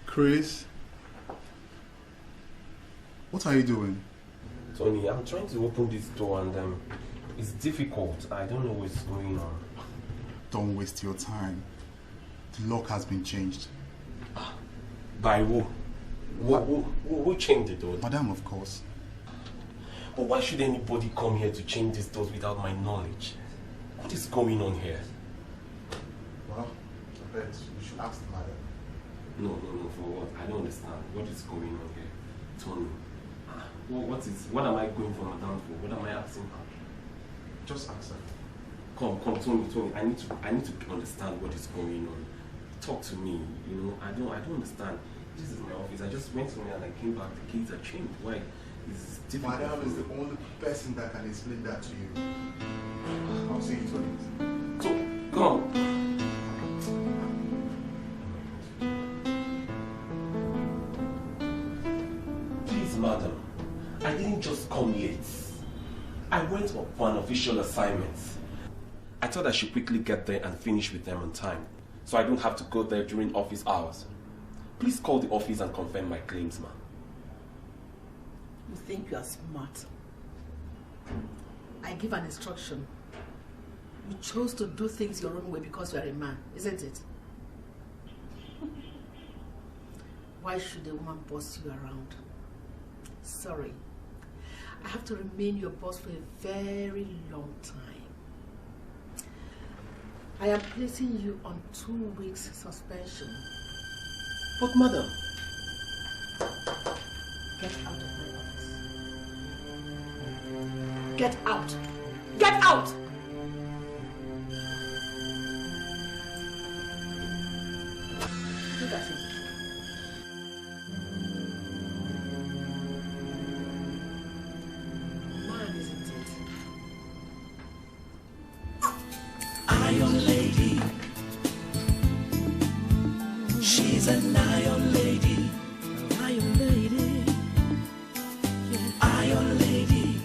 Chris, what are you doing? Tony, I'm trying to open this door and it's difficult. I don't know what's going on. Don't waste your time. The lock has been changed. By who? Who changed the door? Madam, of course. But why should anybody come here to change these doors without my knowledge? What is going on here? Well, I bet you should ask the madam. No, for what? I don't understand. What is going on here? Tony, what am I going for Madame for? What am I asking her? Just ask her. Come, Tony, I need to understand what is going on. Talk to me, you know, I don't understand. This is my office. I just went somewhere and I came back, the keys are changed. Why? It's difficult. Madam is the only person that can explain that to you. I'll see you, Tony. So, come. Madam, I didn't just come late. I went for an official assignment. I thought I should quickly get there and finish with them on time, so I don't have to go there during office hours. Please call the office and confirm my claims, ma'am. You think you are smart. I give an instruction. You chose to do things your own way because you are a man, isn't it? Why should a woman boss you around? Sorry, I have to remain your boss for a very long time. I am placing you on 2 weeks suspension. But madam, get out of my office. Get out! Get out! Look at him. Iron lady, she's an iron lady, iron lady, iron lady,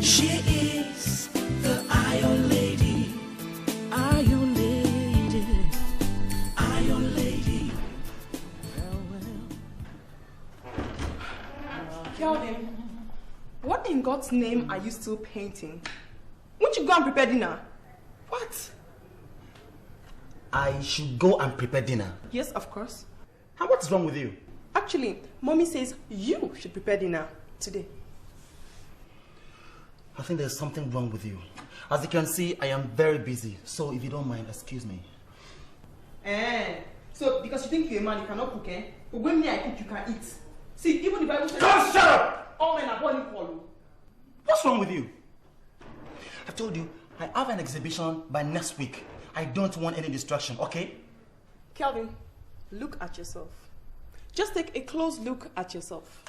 she is the iron lady, iron lady, iron lady. Kelvin, what in God's name are you still painting? Won't you go and prepare dinner? What? I should go and prepare dinner. Yes, of course. And what's wrong with you? Actually, Mommy says you should prepare dinner today. I think there's something wrong with you. As you can see, I am very busy. So if you don't mind, excuse me. So because you think you're a man, you cannot cook, eh? But when me I cook, you can eat. See, even the Bible says... Don't shut up! All men are born equal. What's wrong with you? I've told you, I have an exhibition by next week. I don't want any distraction, okay? Kelvin, look at yourself. Just take a close look at yourself.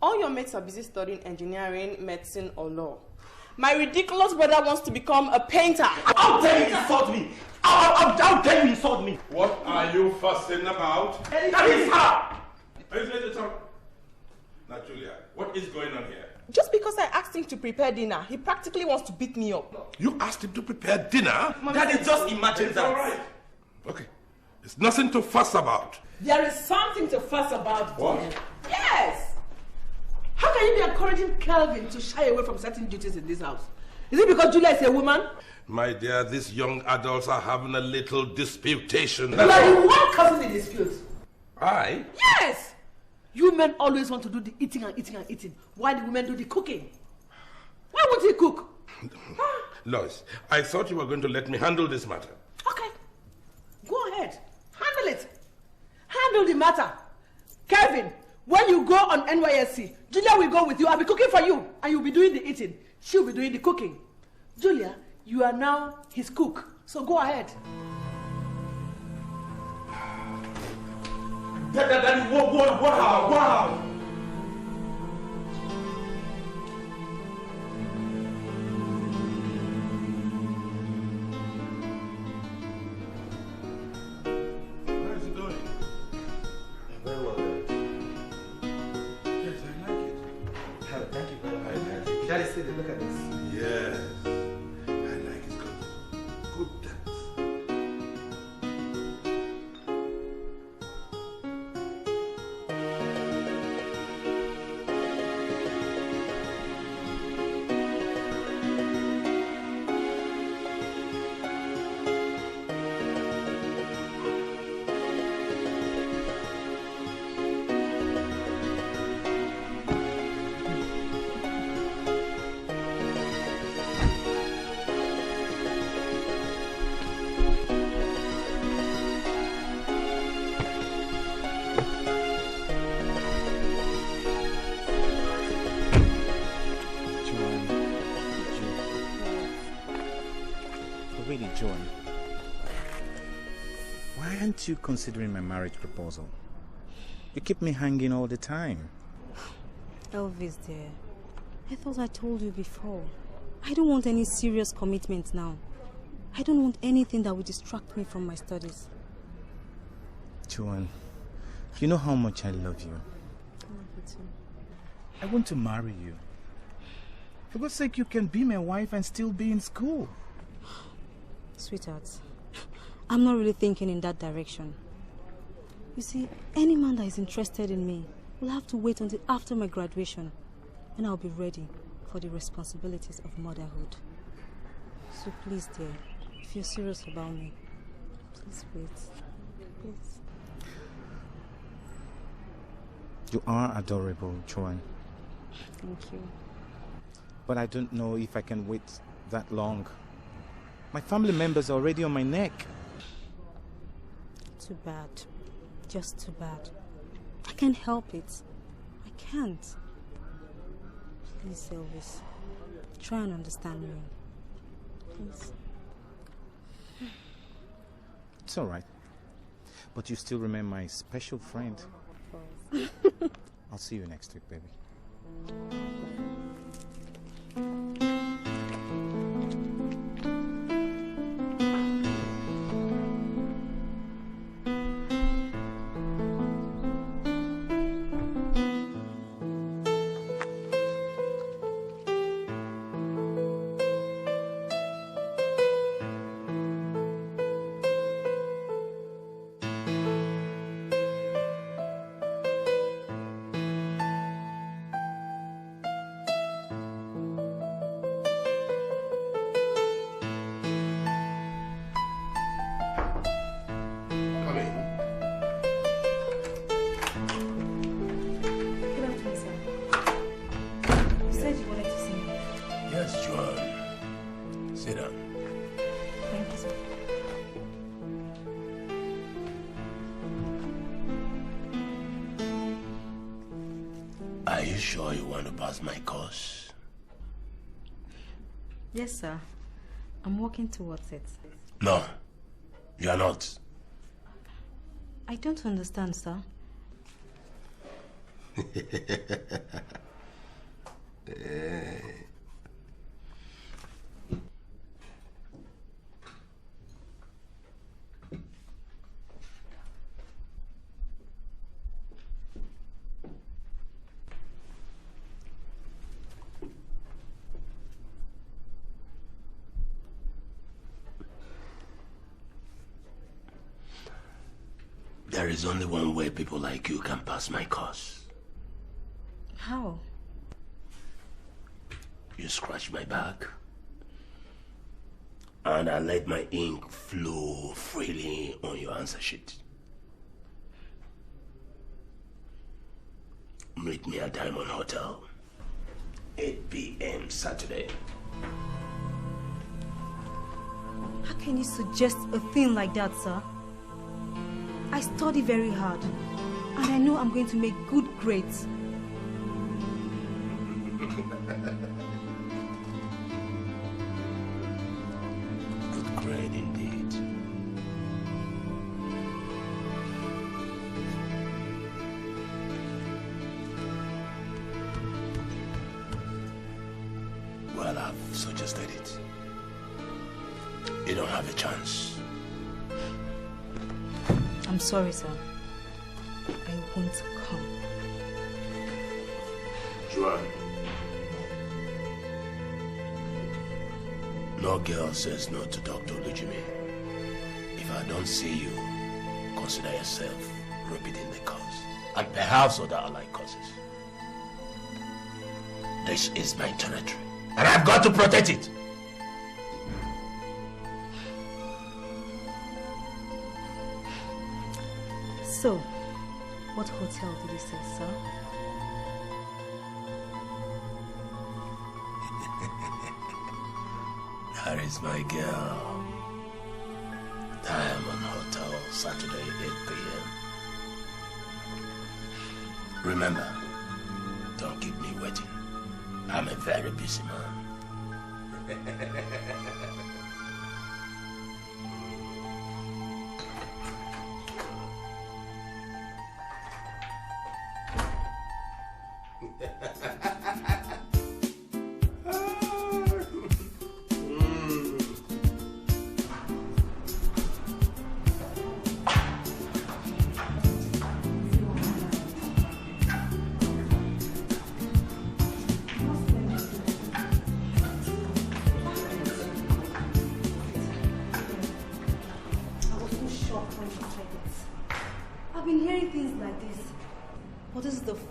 All your mates are busy studying engineering, medicine, or law. My ridiculous brother wants to become a painter. How dare you insult me? How dare you insult me? What are you fussing about? That is her! Now, Julia, what is going on here? Just because I asked him to prepare dinner, he practically wants to beat me up. You asked him to prepare dinner? Daddy, just imagine that. All right. Okay. There's nothing to fuss about. There is something to fuss about. What? Dear. Yes. How can you be encouraging Calvin to shy away from certain duties in this house? Is it because Julia is a woman? My dear, these young adults are having a little disputation. You are the one causing the dispute. I? Yes. You men always want to do the eating and eating and eating, while the women do the cooking. Why won't he cook? Lois, I thought you were going to let me handle this matter. Okay. Go ahead. Handle it. Handle the matter. Kevin, when you go on NYSC, Julia will go with you. I'll be cooking for you. And you'll be doing the eating. She'll be doing the cooking. Julia, you are now his cook. So go ahead. Daddy, wow. Where is it going? Very well, Yes, I like it. Thank you very much. Daddy, see, look at this. Yes, I like it. Good dance. Joy, why aren't you considering my marriage proposal? You keep me hanging all the time. Elvis, dear, I thought I told you before. I don't want any serious commitment now. I don't want anything that will distract me from my studies. Joanne, you know how much I love you. I love you too. I want to marry you. For God's sake, you can be my wife and still be in school. Sweetheart, I'm not really thinking in that direction. You see, any man that is interested in me will have to wait until after my graduation, and I'll be ready for the responsibilities of motherhood. So please, dear, if you're serious about me, please wait. Please. You are adorable, Joanne. Thank you. But I don't know if I can wait that long. My family members are already on my neck. Too bad. Just too bad. I can't help it. I can't. Please, Elvis, try and understand me. Please. It's all right. But you still remain my special friend. Of course. I'll see you next week, baby. Are you sure you want to pass my course? Yes, sir. I'm working towards it. No, you are not. I don't understand, sir. There is only one way people like you can pass my course. How? You scratch my back, and I let my ink flow freely on your answer sheet. Meet me at Diamond Hotel, 8 p.m. Saturday. How can you suggest a thing like that, sir? I study very hard, and I know I'm going to make good grades. Good grade indeed. Well, I've suggested it. You don't have a chance. I'm sorry, sir. I won't come. Juan. No girl says no to Dr. Luim. If I don't see you, consider yourself repeating the course. And perhaps other allied courses. This is my territory. And I've got to protect it. So, what hotel did you say, sir? That is my girl. Diamond Hotel, Saturday, 8 p.m. Remember, don't keep me waiting. I'm a very busy man.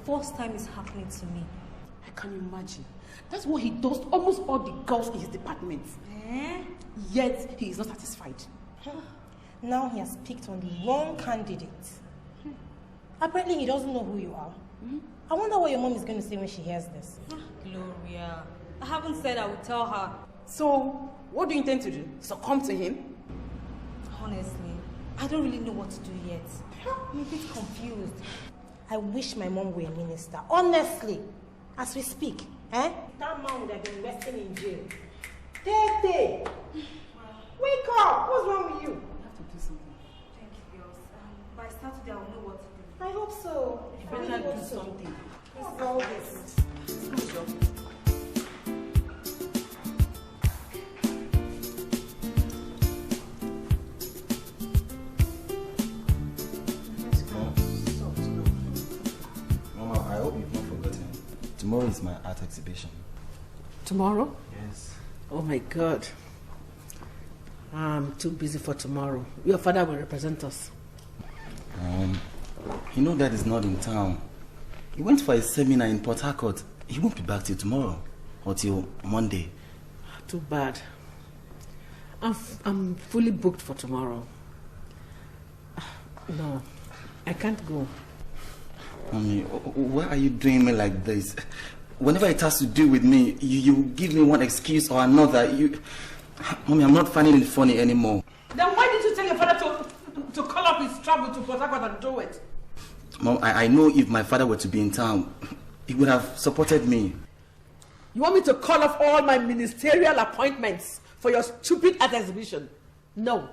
First time it's happening to me. I can imagine. That's what he does to almost all the girls in his department. Yet he is not satisfied. Now he has picked on the wrong candidate. Apparently he doesn't know who you are. I wonder what your mom is going to say when she hears this. Gloria, I haven't said I would tell her. So, what do you intend to do? Succumb to him? Honestly, I don't really know what to do yet. I'm a bit confused. I wish my mom were a minister. Honestly, as we speak, that man would have been resting in jail. Tete! Wake up! What's wrong with you? I have to do something. Thank you, girls. By Saturday, I'll know what to do. I hope so. You better do something. What's all this? Let's go. Tomorrow is my art exhibition. Tomorrow? Yes. Oh my God. I'm too busy for tomorrow. Your father will represent us. You know Dad is not in town. He went for a seminar in Port Harcourt. He won't be back till tomorrow or till Monday. Too bad. I'm fully booked for tomorrow. No, I can't go. Mommy, why are you doing me like this? Whenever it has to do with me, you give me one excuse or another. Mommy, I'm not finding it funny anymore. Then why didn't you tell your father to call up his travel to Port Harcourt and do it? Mom, I know if my father were to be in town, he would have supported me. You want me to call off all my ministerial appointments for your stupid art exhibition? No.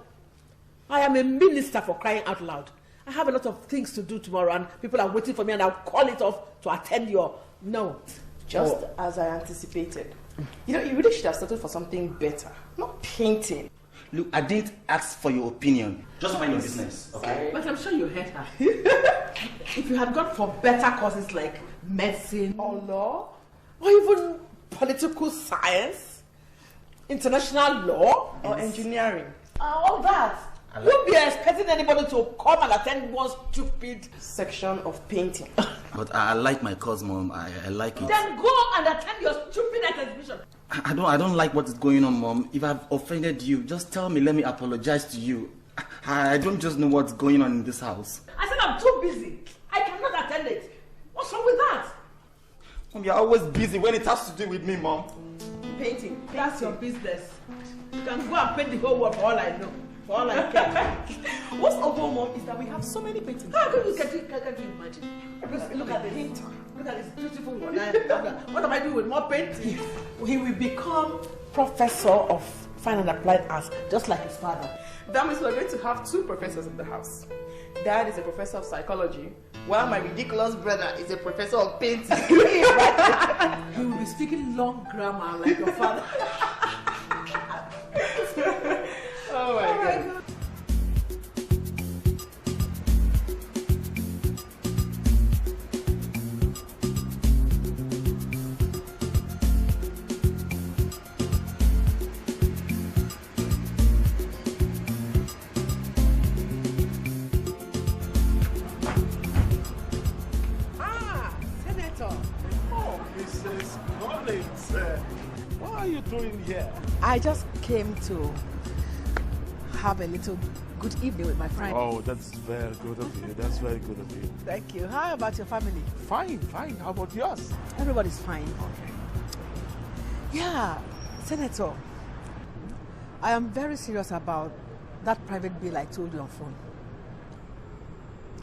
I am a minister, for crying out loud. I have a lot of things to do tomorrow and people are waiting for me and I'll call it off to attend your... No. Just as I anticipated. You know, you really should have started for something better. Not painting. Look, I didn't ask for your opinion. Just mind your business, okay? But I'm sure you heard her. If you had gone for better courses like medicine or law, or even political science, international law, or engineering, all that, Wouldn't be expecting anybody to come and attend one stupid section of painting. But I like my cause, Mom. I like it. Then go and attend your stupid exhibition. I don't like what is going on, Mom. If I've offended you, just tell me. Let me apologize to you. I don't just know what's going on in this house. I said I'm too busy. I cannot attend it. What's wrong with that? Mom, you're always busy when it has to do with me, Mom. Painting. That's your business. You can go and paint the whole world for all I know. For all I care. What's over, Mom, is that we have so many paintings. How can you imagine? Look at the painter. Look at this beautiful one. What am I doing with more painting? He will become professor of fine and applied arts, just like his father. That means we're going to have 2 professors in the house. Dad is a professor of psychology, while my ridiculous brother is a professor of painting. He will be speaking long grammar like your father. Oh my God. Senator. Oh, Mrs. Collins. What are you doing here? I just came to have a little good evening with my friend. Oh, that's very good of you. That's very good of you. Thank you. How about your family? Fine, fine. How about yours? Everybody's fine. Okay. Yeah, Senator. I am very serious about that private bill I told you on phone.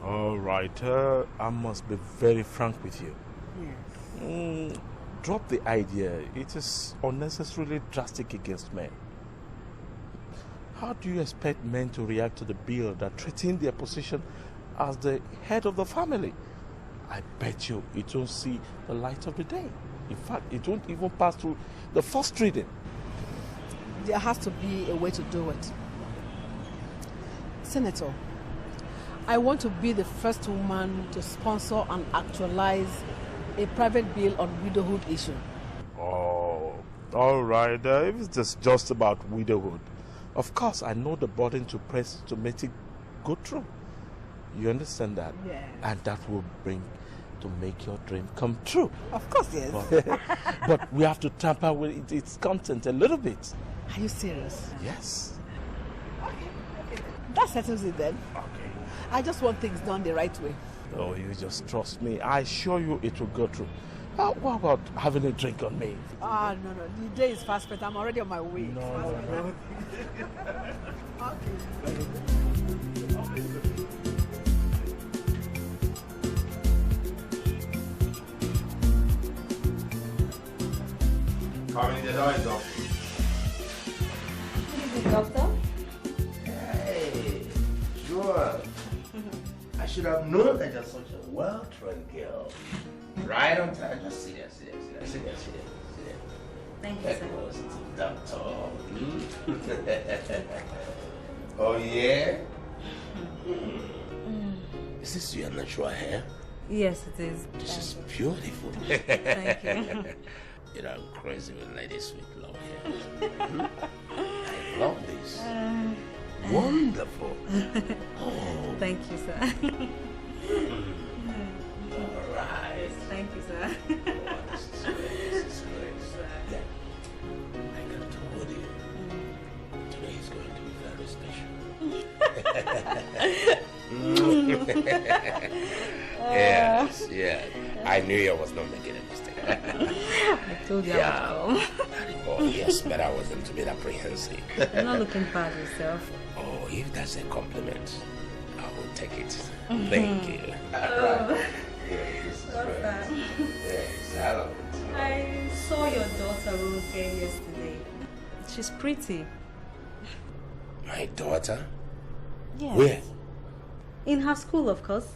All right. I must be very frank with you. Yes. Drop the idea. It is unnecessarily drastic against men. How do you expect men to react to the bill that threatens their position as the head of the family? I bet you it won't see the light of the day. In fact, it won't even pass through the first reading. There has to be a way to do it. Senator, I want to be the first woman to sponsor and actualize a private bill on widowhood issue. Oh, all right. If it's just about widowhood, of course, I know the burden to press to make it go through. You understand that? Yeah. And that will bring to make your dream come true. Of course, yes. But we have to tamper with its content a little bit. Are you serious? Yes. Okay. That settles it then. Okay. I just want things done the right way. Oh, you just trust me. I assure you it will go through. What about having a drink on me? Ah, no. The day is fast spent. I'm already on my way. No. Come in, the door is open. Good evening, doctor. Hey, sure. I should have known that you're such a well-trained girl. Right on time. Just sit there. Thank you, sir. Doctor. Oh, yeah? Is this your natural hair? Yes, it is. This is beautiful. Thank you. You know, I'm crazy with ladies with long hair. I love this. Wonderful. Oh. Thank you, sir. All right. Thank you, sir. Oh, this is great. Yeah. I can told you. Today is going to be very special. Yes. I knew you was not making a mistake. I told you I would come. Oh, yes, but I wasn't a bit apprehensive. You're not looking bad yourself. Oh, if that's a compliment, I will take it. Thank you. Oh. Yes, What's that? Yes, hello. I saw your daughter Ronke yesterday. She's pretty. My daughter? Yes. Where? In her school, of course.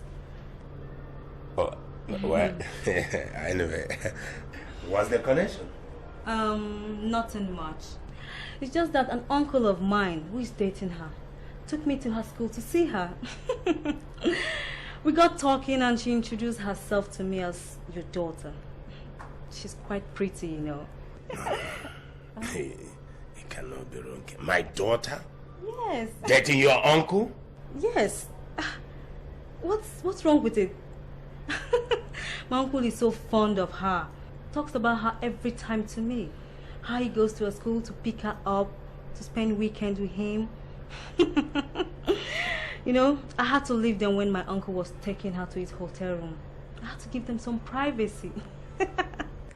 Oh, well, anyway, what's the connection? Nothing much. It's just that an uncle of mine who is dating her took me to her school to see her. We got talking and she introduced herself to me as your daughter. She's quite pretty, you know. It cannot be wrong. My daughter? Yes. Dating your uncle? Yes. What's wrong with it? My uncle is so fond of her. Talks about her every time to me. How he goes to her school to pick her up, to spend weekends with him. You know, I had to leave them when my uncle was taking her to his hotel room. I had to give them some privacy.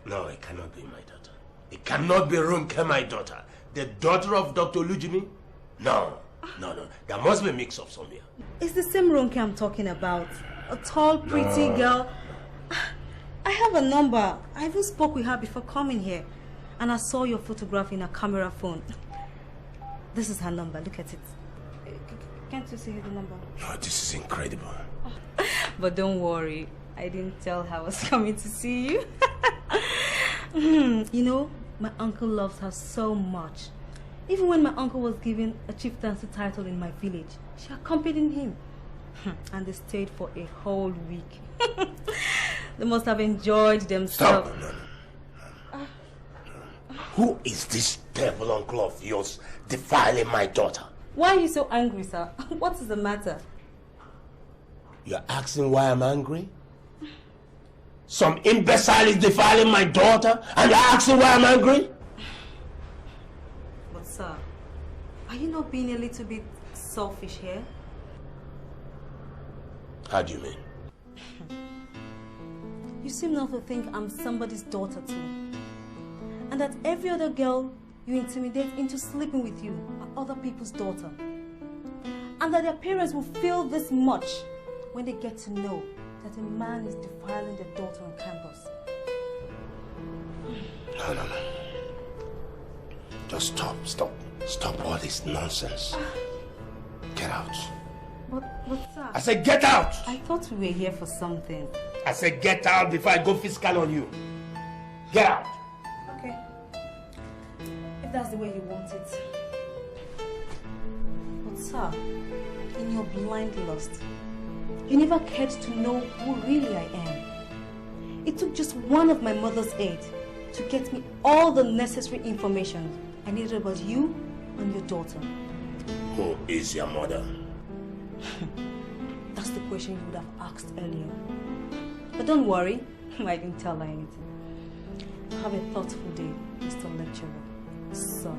No, it cannot be my daughter. It cannot be Runke, my daughter. The daughter of Dr. Lujimi? No. There must be a mix-up somewhere. It's the same Runke I'm talking about. A tall, pretty girl. I have a number. I even spoke with her before coming here. And I saw your photograph in her camera phone. This is her number. Look at it. Can't you see the number? No, this is incredible. But don't worry. I didn't tell her I was coming to see you. You know, my uncle loves her so much. Even when my uncle was given a chieftaincy title in my village, she accompanied him. And they stayed for a whole week. They must have enjoyed themselves. Stop. No. Who is this devil uncle of yours defiling my daughter? Why are you so angry, sir? What is the matter? You're asking why I'm angry? Some imbecile is defiling my daughter and you're asking why I'm angry? But sir, are you not being a little bit selfish here? How do you mean? You seem not to think I'm somebody's daughter too. And that every other girl you intimidate into sleeping with you are other people's daughter. And that their parents will feel this much when they get to know that a man is defiling their daughter on campus. No. Just stop all this nonsense. Get out. But sir... I said get out! I thought we were here for something. I said get out before I go physical on you. Get out! Okay. If that's the way you want it. But sir, in your blind lust, you never cared to know who really I am. It took just one of my mother's aid to get me all the necessary information I needed about you and your daughter. Who is your mother? That's the question you would have asked earlier. But don't worry, I didn't tell her anything. Have a thoughtful day, Mr. Lecturer. So.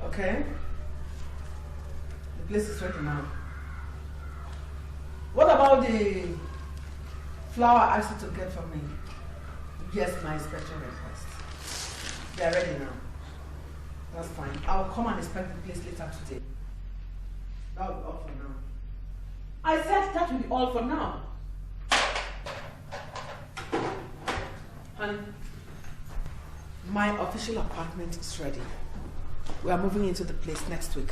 Okay. The place is ready now. What about the flower I asked you to get for me? Yes, my special request. They are ready now. That's fine. I'll come and inspect the place later today. That will be all for now. I said that will be all for now. Honey, my official apartment is ready. We are moving into the place next week.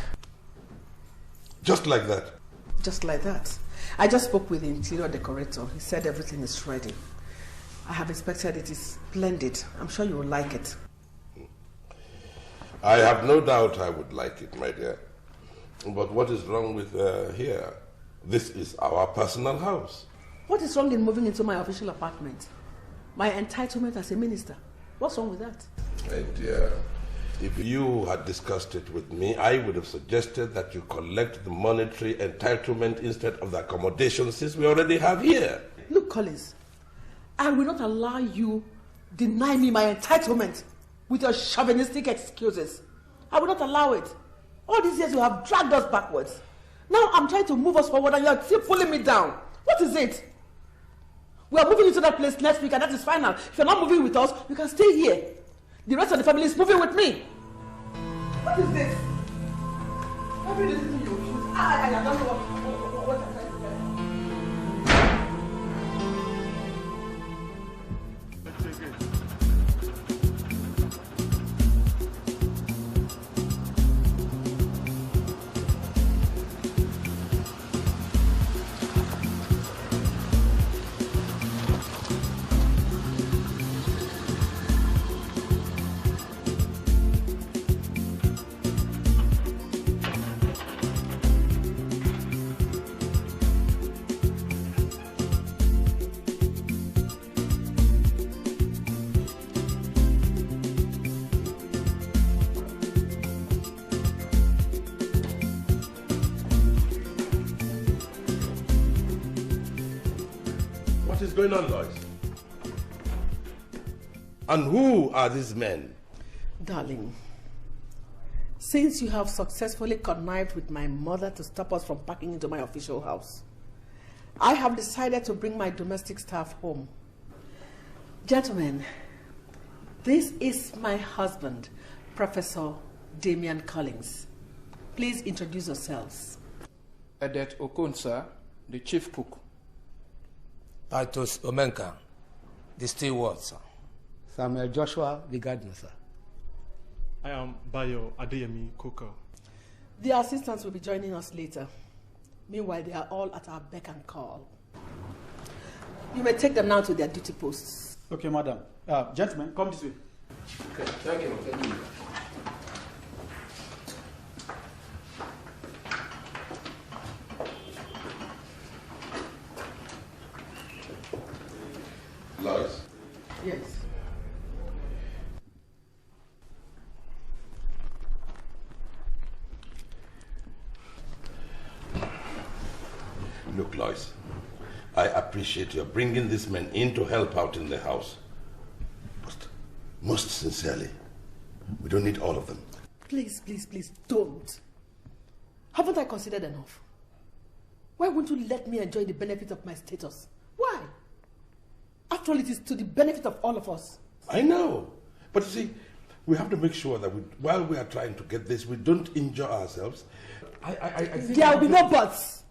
Just like that? Just like that. I just spoke with the interior decorator. He said everything is ready. I have inspected it. It's splendid. I'm sure you will like it. I have no doubt I would like it, my dear. But what is wrong with here? This is our personal house. What is wrong in moving into my official apartment? My entitlement as a minister. What's wrong with that? My dear, if you had discussed it with me, I would have suggested that you collect the monetary entitlement instead of the accommodation since we already have here. Look, Collins, I will not allow you deny me my entitlement with your chauvinistic excuses. I will not allow it. All these years you have dragged us backwards. Now I'm trying to move us forward and you're still pulling me down. What is it? We are moving into that place next week and that is final. If you're not moving with us, you can stay here. The rest of the family is moving with me. What is this? Every little thing you refuse. I don't know what I'm trying to do. What is going on, Lois? And who are these men? Darling, since you have successfully connived with my mother to stop us from packing into my official house, I have decided to bring my domestic staff home. Gentlemen, this is my husband, Professor Damian Collins. Please introduce yourselves. Edet Okon, sir, the chief cook. Titus Omenka, the steward, sir. Samuel Joshua, the gardener, sir. I am Bayo Adeyemi Coker. The assistants will be joining us later. Meanwhile, they are all at our beck and call. You may take them now to their duty posts. Okay, madam. Gentlemen, come this way. Okay, thank you. Thank you. Lois? Yes. Look, Lois, I appreciate your bringing these men in to help out in the house. But most sincerely, we don't need all of them. Please, please, please, don't. Haven't I considered enough? Why won't you let me enjoy the benefit of my status? Why? After all, it is to the benefit of all of us. I know. But you see, we have to make sure that while we are trying to get this, we don't injure ourselves. I think there will be no buts.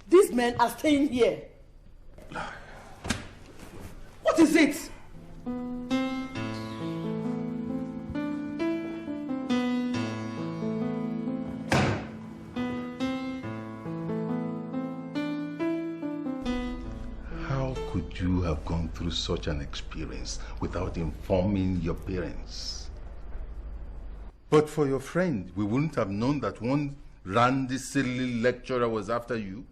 These men are staying here. What is it? How could you have gone through such an experience without informing your parents? But for your friend, we wouldn't have known that one randy, silly lecturer was after you.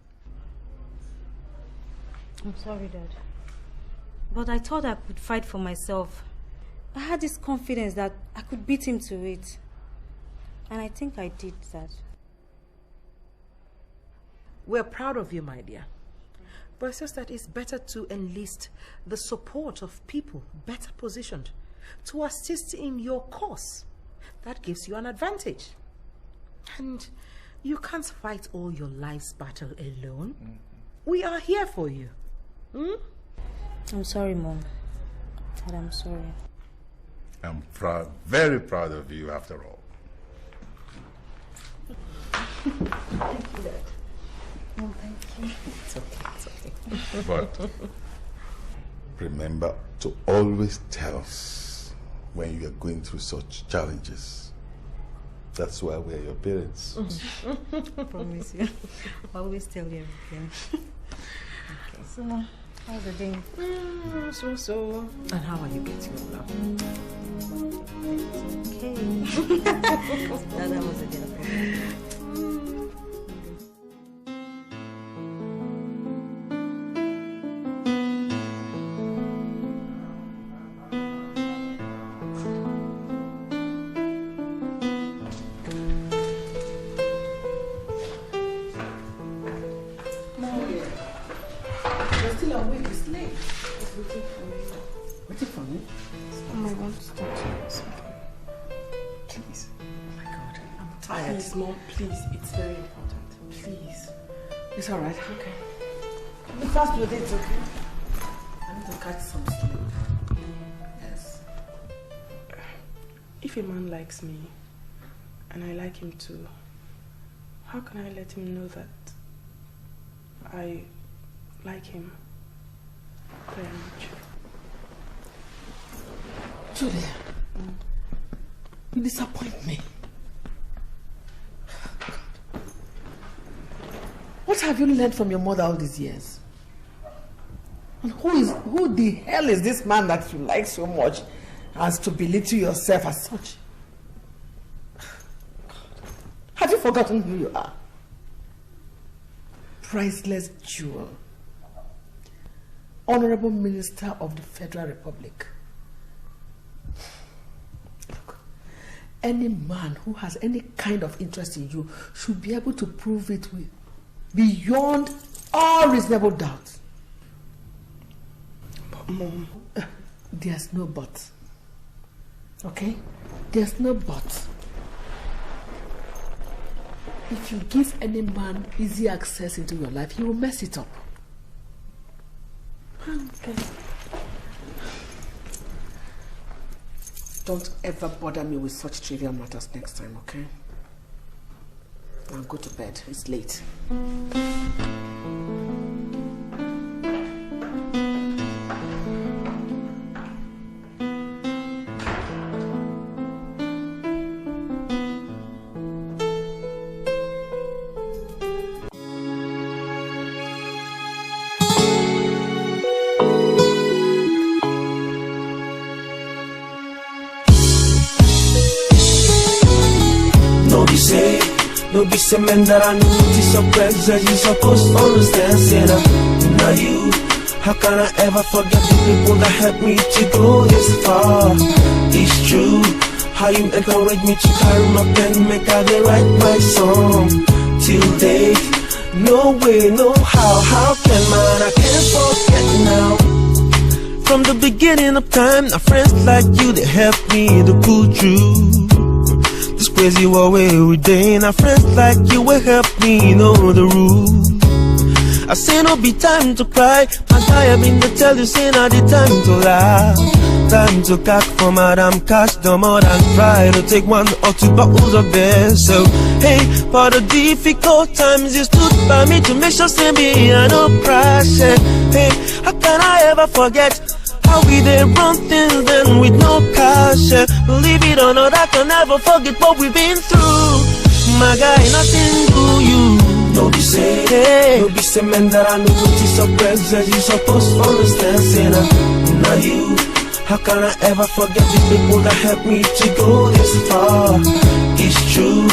I'm sorry, Dad. But I thought I could fight for myself. I had this confidence that I could beat him to it. And I think I did that. We're proud of you, my dear. But it's just that it's better to enlist the support of people better positioned to assist in your cause. That gives you an advantage. And you can't fight all your life's battle alone. We are here for you. I'm sorry, Mom. Dad, I'm sorry. I'm proud, very proud of you after all. Thank you, Dad. Oh, thank you. It's okay, it's okay. But remember to always tell us when you are going through such challenges. That's why we're your parents. I promise you. I'll always tell you everything. Okay, so how's the day? So. And how are you getting along? Okay. That was a day. Mom, please, it's very important. Please. It's all right. Okay. Be fast with it, okay? I need to catch some sleep. Yes. If a man likes me, and I like him too, how can I let him know that I like him very much? Julia, you disappoint me. What have you learned from your mother all these years? And who the hell is this man that you like so much as to belittle yourself as such? Have you forgotten who you are? Priceless jewel. Honorable Minister of the Federal Republic. Look, any man who has any kind of interest in you should be able to prove it with beyond all reasonable doubt. Mom, there's no but. Okay? There's no but. If you give any man easy access into your life, he will mess it up. Okay. Don't ever bother me with such trivial matters next time, okay? Now go to bed. It's late. No be say men that I know it's your presence. You supposed to understand, Sandra. Now you, how can I ever forget the people that helped me to go this far? It's true, how you encourage me to carry my pen, make I write my song. Till date, no way, no how can man, I can't forget now. From the beginning of time, now friends like you, they helped me to pull through this crazy war every day. Now friends like you will help me know the rules. I say no be time to cry, my guy I've been to tell you, say now the time to laugh, time to cack for madam cash, no more than try to take 1 or 2 bottles of beer. So hey, for the difficult times you stood by me to make sure say me I don't crash. Hey, how can I ever forget how we dey run things then with no cash? Believe it or not, I can never forget what we've been through. My guy, nothing do you. No be say, hey. No be say men that I know it's your presence. You supposed to understand, Sandra. Now you, how can I ever forget the people that helped me to go this far? It's true,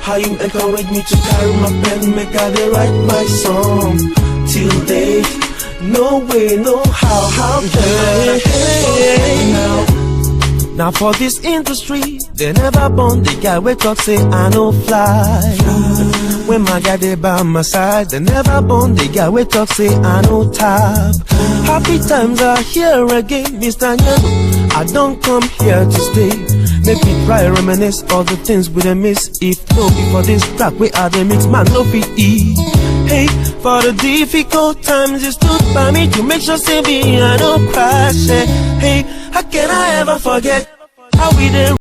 how you encourage me to carry my pen, make I write my song. Till date, no way, no how can I now for this industry, they never born the guy we talk say I no fly. When my guy they by my side, they never born the guy we talk say I no tap. Happy times are here again, Mr. Nyano. I don't come here to stay. Make me try reminisce all the things we done miss. If no be for this track, we are the mix man no fit eat. Hey, for the difficult times you stood by me to make sure say me I don't crash. Hey, how can I ever forget how we did?